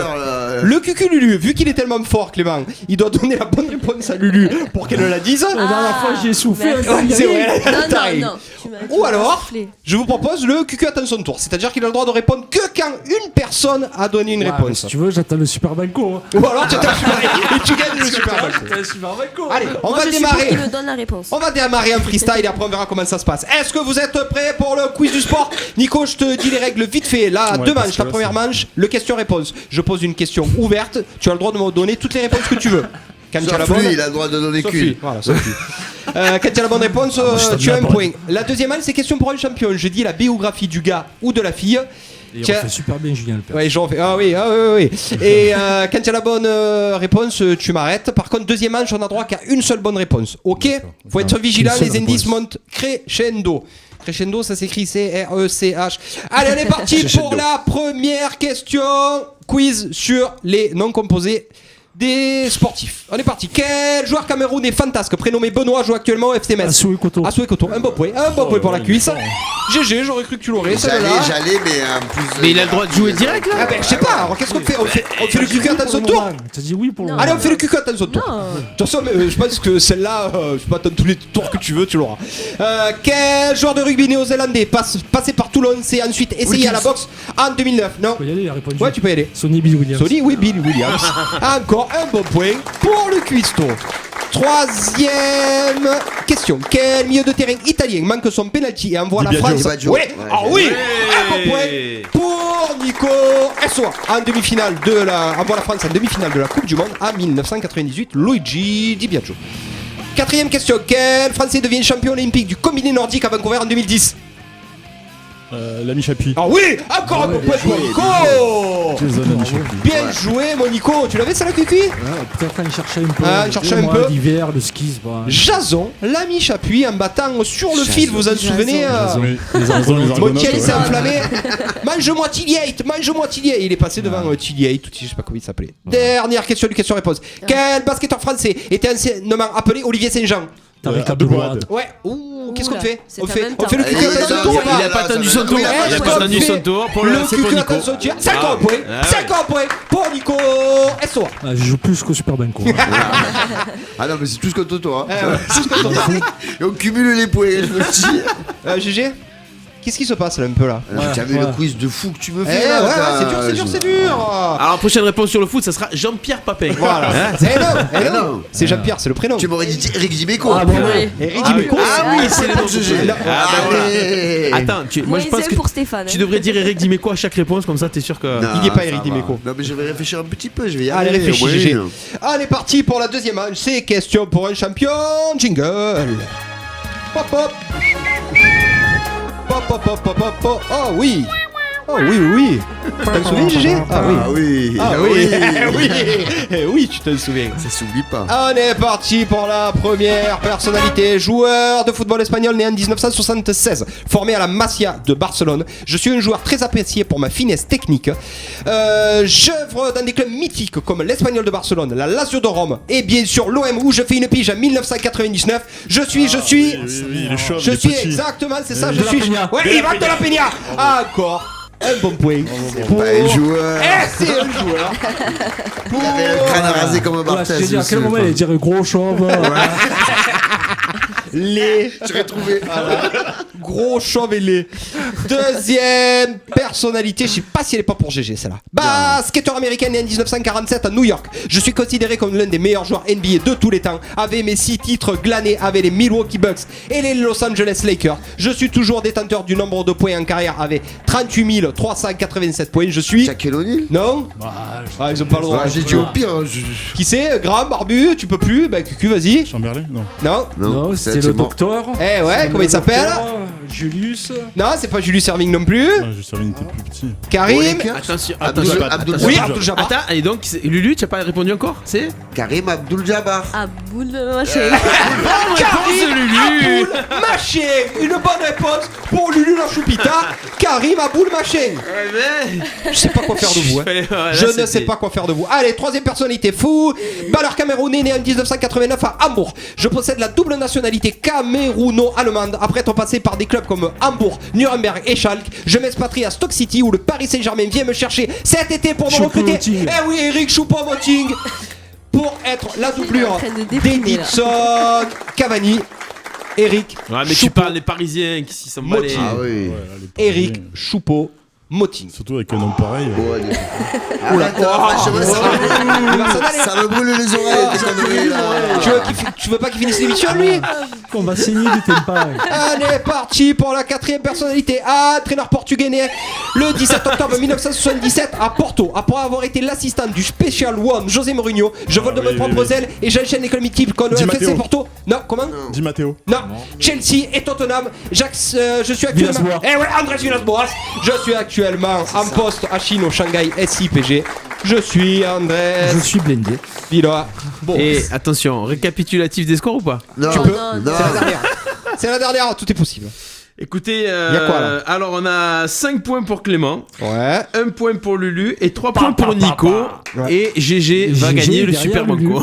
le Cucululu, vu qu'il est tellement fort, Clément, il doit donner la bonne réponse à Lulu pour qu'elle la dise. La dernière fois, j'ai soufflé. C'est vrai. Non. Ou alors, je vous propose le Cucu attend son tour, c'est-à-dire qu'il a le droit de répondre que quand une personne a donné une réponse. Si tu veux, j'attends le Super Banco. Ou alors tu attends et tu gagnes le Super Banco. Allez, on va démarrer. La réponse. On va démarrer en freestyle et après on verra comment ça se passe. Est-ce que vous êtes prêts pour le quiz du sport? Nico, je te dis les règles vite fait. Là, deux manches. La première manche, le question-réponse. Je pose une question ouverte. Tu as le droit de me donner toutes les réponses que tu veux. Quand tu as la bonne, il a le droit de donner qu'une. Voilà, quand tu as la bonne réponse, tu as un point. La deuxième manche, c'est question pour un champion. Je dis la biographie du gars ou de la fille. Et on fait super bien Julien Lepers. Ouais, j'en fais. Ah oui. Et quand tu as la bonne réponse, tu m'arrêtes. Par contre, deuxième manche, on a droit qu'à une seule bonne réponse. Ok? Faut être vigilant, les indices montent crescendo. Crescendo, ça s'écrit C-R-E-C-H. Allez, on est parti pour la première question. Quiz sur les noms composés des sportifs. On est parti. Quel joueur camerounais fantasque prénommé Benoît joue actuellement au FC Metz? Assoué Koto. Un beau point pour la cuisse. GG, j'aurais cru que tu l'aurais. J'allais, mais en plus. Mais il a le droit de jouer direct là. Ah ben, je sais pas. Alors qu'est-ce qu'on fait? On fait le cucu à son tour. T'as dit oui pour le. Allez, on fait le cucu à son tour. De toute façon, je pense que celle-là, je sais pas, tous les tours que tu veux, tu l'auras. Quel joueur de rugby néo-zélandais passé par Toulon s'est ensuite essayé à la boxe en 2009? Non. Tu peux y aller, il a répondu. Ouais, tu peux y aller. Sonny Bill Williams. Encore un bon point pour le cuistot. Troisième question. Quel milieu de terrain italien manque son penalty et envoie la France? Ouais. Ah oui. Un bon point pour Nico Essoa en demi-finale envoie la France en demi-finale de la Coupe du Monde en 1998. Luigi Di Biagio. Quatrième question. Quel Français devient champion olympique du combiné nordique à Vancouver en 2010? L'ami Chapuis. Ah oui. Encore un bon point pour Nico. Bien joué mon Nico. Tu l'avais ça la cucu? Peut-être qu'il cherchait un peu. Il cherchait un peu. L'hiver, le ski, c'est pas. Jason, l'ami Chapuis en battant sur le fil, vous en souvenez? Montiel s'est enflammé. Mange-moi Tilliate. Il est passé devant Tilliate, je sais pas comment il s'appelait. Dernière question du question-réponse. Quel basketteur français était anciennement appelé Olivier Saint-Jean? Tariq Abdelmourad. Ouais. Ouh, qu'est-ce qu'on fait? On fait le cucu à son tour. Il a pas attendu son tour. Pour le cucu à son tour. 50 points. 50 points pour Nico SOA. Je joue plus qu'au Super Banco. Ah non, mais c'est tout ce contre toi. Et on cumule les points, je me dis. GG, qu'est-ce qui se passe là un peu là? Tu as vu le quiz de fou que tu me fais c'est dur. Alors prochaine réponse sur le foot, ça sera Jean-Pierre Papin. Voilà. Non. C'est Jean-Pierre, c'est le prénom. Tu m'aurais dit Eric Dimeco. Eric Dimeco. Ah oui, c'est le nom de GG. Attends, moi je pense que pour Stéphane. tu devrais dire Eric Dimeco à chaque réponse, comme ça t'es sûr que. Il n'est pas Eric Dimeco. Non mais je vais réfléchir un petit peu, je vais y aller. Allez, réfléchis GG. Allez, parti pour la deuxième manche. C'est question pour un champion. Jingle. Pop pop. Oh oui. Oh oui. Tu t'en souviens, GG? Oui, tu t'en souviens. Ça s'oublie pas. On est parti pour la première personnalité. Joueur de football espagnol né en 1976, formé à la Masia de Barcelone. Je suis un joueur très apprécié pour ma finesse technique. J'œuvre dans des clubs mythiques comme l'Espagnol de Barcelone, la Lazio de Rome et bien sûr l'OM où je fais une pige en 1999. Je suis exactement, c'est ça. Je suis. Ouais, Ivan de la Peña. Encore. Un bon point. C'est pas un joueur. C'est un joueur. Il avait le crâne rasé comme un Barthez. À quel moment il dirait gros chauve? J'ai retrouvé. Gros chauve et laid. Deuxième personnalité, je sais pas si elle est pas pour GG celle-là. Basketteur américain né en 1947 à New York. Je suis considéré comme l'un des meilleurs joueurs NBA de tous les temps, avec mes 6 titres glanés avec les Milwaukee Bucks et les Los Angeles Lakers. Je suis toujours détenteur du nombre de points en carrière avec 38 387 points. Je suis. Shaquille O'Neal? Non. Ils ont pas le droit. J'ai dit au pire. Qui c'est? Graham, barbu, tu peux plus? Cucu, vas-y. Chamberlain? Non. Non, c'est le docteur. Comment il s'appelle? Julius. Non, c'est pas Julius Erving non plus. Julius Erving était plus petit. Karim. Attention. Oui, Abdul Jabbar. Attends, et donc, Lulu, tu n'as pas répondu encore? C'est Karim Abdul Jabbar. Aboul Macheng. Karim Aboul Macheng. Une bonne réponse pour Lulu la Choupita. Karim Aboul Macheng. Je sais pas quoi faire de vous. Je ne sais pas quoi faire de vous. Allez, troisième personnalité fou. Balleur camerounais né en 1989 à Hambourg. Je possède la double nationalité camerouno-allemande. Après être passé par des clubs comme Hambourg, Nuremberg et Schalke, je m'expatrie à Stoke City où le Paris Saint-Germain vient me chercher cet été pour me recruter. Eh oui, Eric Choupo-Moting pour être la doublure d'Edinson Cavani. Eric. Ouais, mais tu parles des Parisiens qui s'y sont balés. Ah oui. Eric Choupo-Moting. Surtout avec un nom pareil. Ça me brûle les oreilles. Tu veux pas qu'il finisse l'émission, lui? On va saigner du tempa. Allez, parti pour la quatrième personnalité. Entraîneur portugais né le 17 octobre 1977 à Porto. Après avoir été l'assistant du Special One José Mourinho, je vole de mes propres ailes et j'enchaîne les clubs mythiques comme le FC Porto. Non, comment? Di Matteo. Non, Chelsea et Tottenham. Je suis actuellement. Eh ouais, Andrés Villas-Boas. Je suis actuellement en poste à Chine au Shanghai SIPG. Je suis Andrés. Je suis blindé. Villas. Et attention, récapitulatif des scores ou pas? Non, tu peux. non. C'est la dernière. C'est la dernière, tout est possible. Écoutez, Y a quoi, là alors on a 5 points pour Clément, Ouais. 1 point pour Lulu et 3 points pour Nico. Et GG va gagner le Super Banco.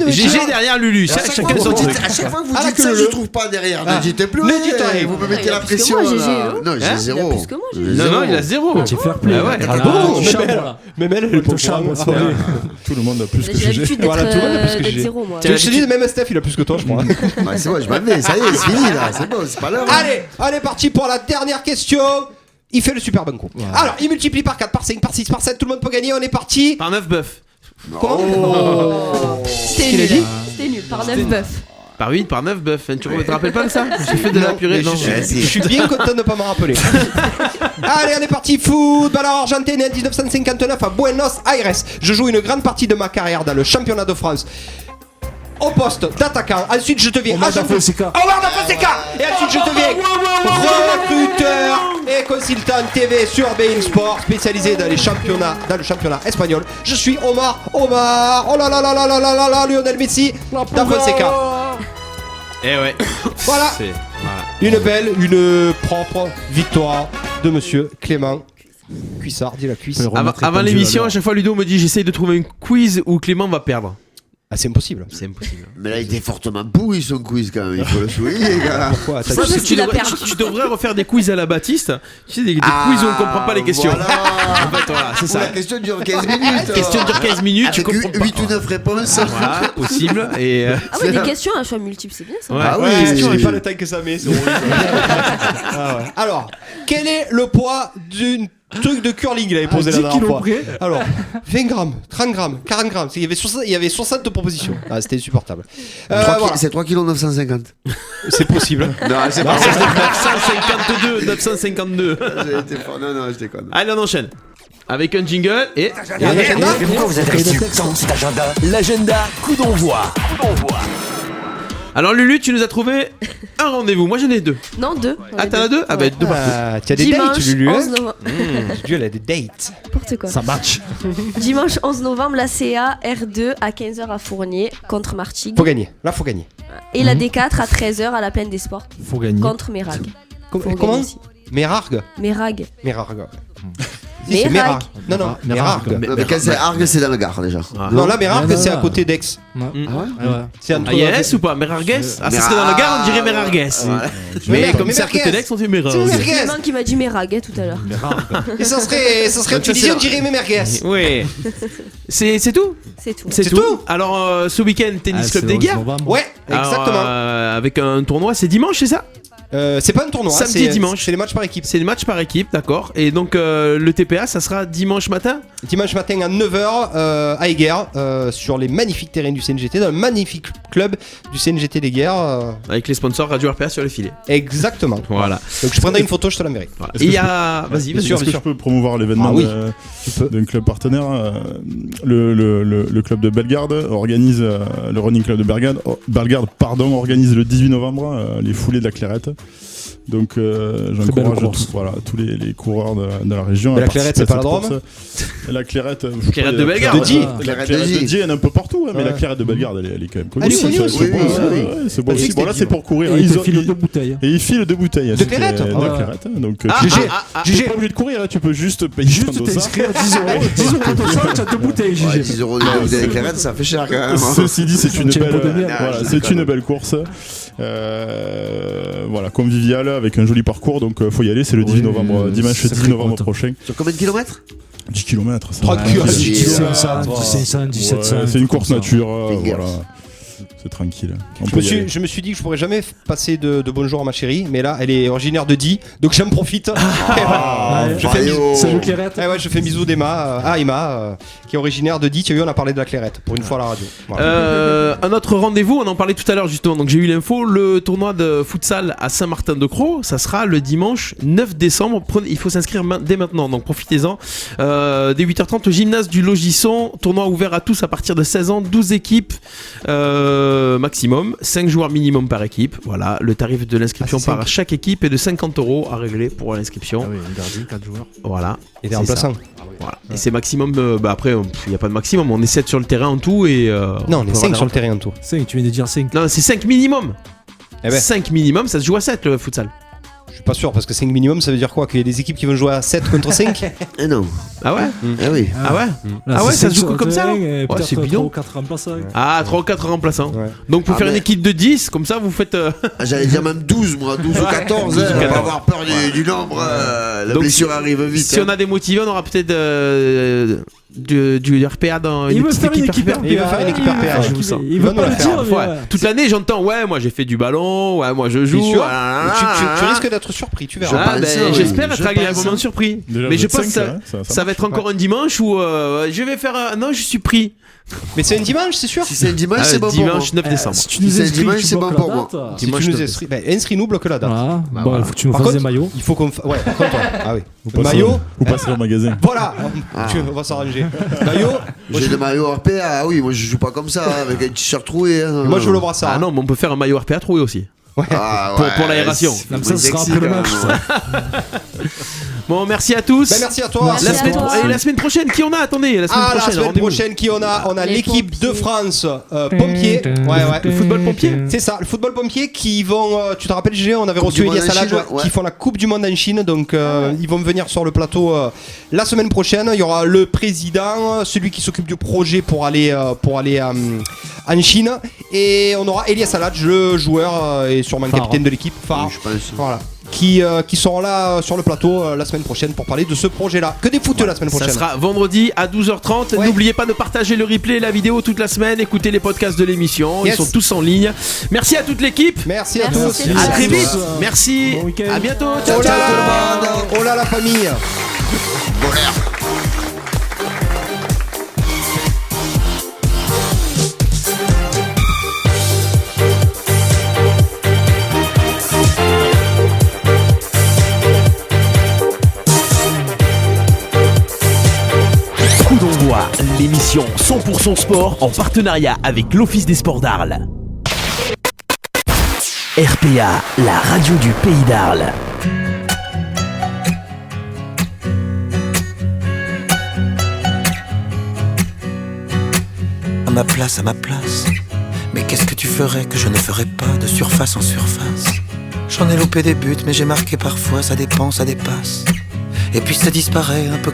GG derrière Lulu, chacun son truc. À chaque fois que vous dites ça, je trouve pas derrière. Ne dites plus. Ne dites rien. Vous me mettez la pression. Non, j'ai 0. Non, il a 0. Tu fair play. Mais elle est pour chambre. Tout le monde a plus que J'ai GG. l'habitude Voilà, tout le monde a plus que d'être GG. 0 moi. Je te dis, même Steph, il a plus que toi, je crois. C'est bon, je m'en vais. Ça y est, c'est fini là. C'est bon, c'est pas l'heure. Allez, parti pour la dernière question. Il fait le Super Banco. Alors, il multiplie par 4, par 5, par 6, par 7. Tout le monde peut gagner. On est parti. Par 9 bœufs. Comment C'était nul. C'était nul. Par 9 bœufs. Par 8, par 9 bœufs. Tu te rappelles pas de ça? J'ai fait de la purée. Non, je suis bien content de ne pas m'en rappeler. Allez, on est parti. Football argentin en 1959 à Buenos Aires. Je joue une grande partie de ma carrière dans le championnat de France. Au poste d'attaquant, ensuite je deviens agent de Fonseca. Et ensuite je deviens recruteur et consultant TV sur Bein Sport, spécialisé dans le championnat espagnol. Je suis Omar. Oh là là là là là là là, Lionel Messi da Fonseca. Eh ouais. Voilà. Une belle, une propre victoire de monsieur Clément Cuissard, dit la cuisse. Avant l'émission, à chaque fois Ludo me dit j'essaye de trouver un quiz où Clément va perdre. Ah, c'est impossible. C'est impossible. Mais là, il était fortement pourri son quiz quand même. Il faut le souligner. Pourquoi? Tu devrais refaire des quiz à la Baptiste. Tu sais, des quiz où on comprend pas les questions. Voilà. En fait, voilà, c'est ça. La question dure 15 minutes. La question dure 15 minutes. Avec 8 ou 9 réponses. Voilà, possible. Et Ah ouais, des questions à choix multiples, c'est bien ça. ouais. Ah oui, j'ai pas le temps que ça met. C'est horrible. Alors, quel est le poids d'une truc de curling? Il avait posé la dernière fois. Alors, 20 grammes, 30 grammes, 40 grammes. Il y avait 60 propositions. Ah, c'était insupportable. Voilà. C'est 3 kg 950. C'est possible. Non, c'est pas ça. 952. Non, je déconne. Allez, on enchaîne. Avec un jingle et. Pourquoi vous êtes resté sans cet agenda? L'agenda coup d'envoi. Alors Lulu, tu nous as trouvé un rendez-vous. Moi j'en ai 2. Non, 2. Ah, t'en as 2? Ah bah 2 partout. Tu as des dates, Lulu. 11 novembre. Dieu, elle a des dates. N'importe quoi. Ça match. Dimanche 11 novembre, la CA R2 à 15h à Fournier contre Martigues. Faut gagner. Là, faut gagner. Et la D4 à 13h à la Plaine des Sports Faut gagner. contre Mérag. Comment? Mérargue. Mérag. Si, c'est Mérargue. Non, Mérargue. Mérargue. Mais quand c'est Argue, c'est dans le Gard déjà. Non, là, Mérargue, c'est à côté d'Aix. C'est entre. Ah, yes ou pas? Merargues? Ah, ça serait dans le Gard, on dirait Merargues. Mais comme c'est à côté d'Aix, on fait Merargues. C'est Clément qui m'a dit Mérag tout à l'heure. Et ça serait utilisé, on dirait Merguez. Oui. C'est tout? C'est tout. Alors, ce week-end, Tennis Club des Guerres. Ouais, exactement. Avec un tournoi, c'est dimanche, c'est ça? C'est pas un tournoi, samedi et dimanche. C'est les matchs par équipe. C'est les matchs par équipe, d'accord. Et donc le TPA, ça sera dimanche matin? Dimanche matin à 9h à Eguerre, sur les magnifiques terrains du CNGT, dans le magnifique club du CNGT des Guerres. Avec les sponsors Radio RPA sur les filets. Exactement. Voilà. Donc je prendrai une photo, je te l'enverrai. Voilà. Et il y a. Vas-y, est-ce que je peux promouvoir l'événement d'un club partenaire? Le club de Bellegarde organise, le running club de Bellegarde, organise le 18 novembre les foulées de la Clairette. Donc j'encourage tous les coureurs de la région. Mais la Clairette, c'est pas la Drôme. La Clairette de Bellegarde. La Clairette de Die, elle est un peu partout, mais la Clairette de Bellegarde, elle est quand même connue. C'est bon aussi. Bon, là, c'est pour courir. Il file 2 bouteilles. Et il file 2 bouteilles. De Clairette. Donc, tu n'es pas obligé de courir, là, tu peux juste payer juste t'inscrire 10 euros. 10 euros ton soir, tu as 2 bouteilles. 10 euros de bouteille de Clairette, ça fait cher quand même. Ceci dit, c'est une belle course. Voilà, convivial avec un joli parcours, donc faut y aller. C'est le 10 novembre, dimanche 10 novembre prochain. Sur combien de kilomètres? 10 km. 1700. C'est une course nature. Voilà. C'est tranquille. Je me suis dit que je pourrais jamais passer de bonjour à ma chérie, mais là elle est originaire de Die, donc j'en profite. Salut Clairette. Je fais bisous d'Emma, Emma, qui est originaire de Die. Tu as vu, on a parlé de la Clairette pour une fois à la radio. Voilà. Un autre rendez-vous, on en parlait tout à l'heure justement, donc j'ai eu l'info, le tournoi de futsal à Saint-Martin-de-Crau, ça sera le dimanche 9 décembre. Il faut s'inscrire dès maintenant, donc profitez-en. Dès 8h30 au gymnase du Logisson, tournoi ouvert à tous à partir de 16 ans, 12 équipes. Maximum, 5 joueurs minimum par équipe. Voilà, le tarif de l'inscription par chaque équipe est de 50 € à régler pour l'inscription. Ah oui, un gardien, 4 joueurs. Voilà. Et des remplaçants. Voilà. Et c'est maximum. Après, il n'y a pas de maximum. On est 7 sur le terrain en tout. Non, on est 5 sur le terrain en tout. 5, tu viens de dire 5. Non, c'est 5 minimum. 5 minimum, ça se joue à 7 le futsal. Je suis pas sûr parce que 5 minimum ça veut dire quoi? Qu'il y a des équipes qui vont jouer à 7 contre 5? Non. Ah ouais? Ah oui. Ah ouais? Là, ça se joue comme ça? C'est bidon. 3 ou 4 remplaçants. Ah, 3 ou 4 remplaçants. Donc pour faire une équipe de 10, comme ça vous faites. J'allais dire même 12, moi, 12 ou 14. On va avoir peur du nombre. La blessure arrive vite. Si on a des motivés, on aura peut-être du RPA dans une petite équipe RPA. Il va faire une équipe RPA. Il va pas le dire. Toute l'année, j'entends moi j'ai fait du ballon, moi je joue. Tu risques d'être surpris, tu verras. J'espère être agréablement surpris. Mais je pense que ça va être encore un dimanche où je vais faire non, je suis pris. Mais c'est un dimanche, c'est sûr? Si c'est un dimanche, c'est bon pour moi. Dimanche 9 décembre. Si tu nous inscris, c'est bon pour moi. Si tu nous inscris, inscris-nous, bloque la date. Bon, il faut que tu nous fasses des maillots. Il faut qu'on ouais, par contre, ah oui. Maillot ou passer au magasin. Voilà, on va s'arranger. Maillot. J'ai le maillot RPA. Ah oui, moi je joue pas comme ça avec un t-shirt troué. Moi je veux le brassard. Ah non, mais on peut faire un maillot RPA troué aussi. Ouais. Pour l'aération. Comme ça sera un peu le match. Bon, merci à tous. Merci à toi. Et la semaine prochaine, qui on a? Attendez, la semaine prochaine, qui on a? On a l'équipe de France pompier. Le football pompier. C'est ça, le football pompier qui vont. Tu te rappelles, GG, on avait reçu Elias Salad qui font la Coupe du Monde en Chine. Donc ils vont venir sur le plateau la semaine prochaine. Il y aura le président, celui qui s'occupe du projet pour aller en Chine. Et on aura Elias Salad, le joueur et sûrement le capitaine de l'équipe. Oui, je pense. Voilà. Qui seront là sur le plateau la semaine prochaine pour parler de ce projet-là. Que des footeux la semaine prochaine. Ça sera vendredi à 12h30. N'oubliez pas de partager le replay et la vidéo toute la semaine. Écoutez les podcasts de l'émission. Ils sont tous en ligne. Merci à toute l'équipe. Merci à tous. À très vite. Merci. À bientôt. Ciao, ciao. Oh là la famille. Bonheur. L'émission 100% sport en partenariat avec l'Office des sports d'Arles. RPA, la radio du pays d'Arles. À ma place, mais qu'est-ce que tu ferais que je ne ferais pas de surface en surface? J'en ai loupé des buts, mais j'ai marqué parfois, ça dépend, ça dépasse. Et puis ça disparaît un peu.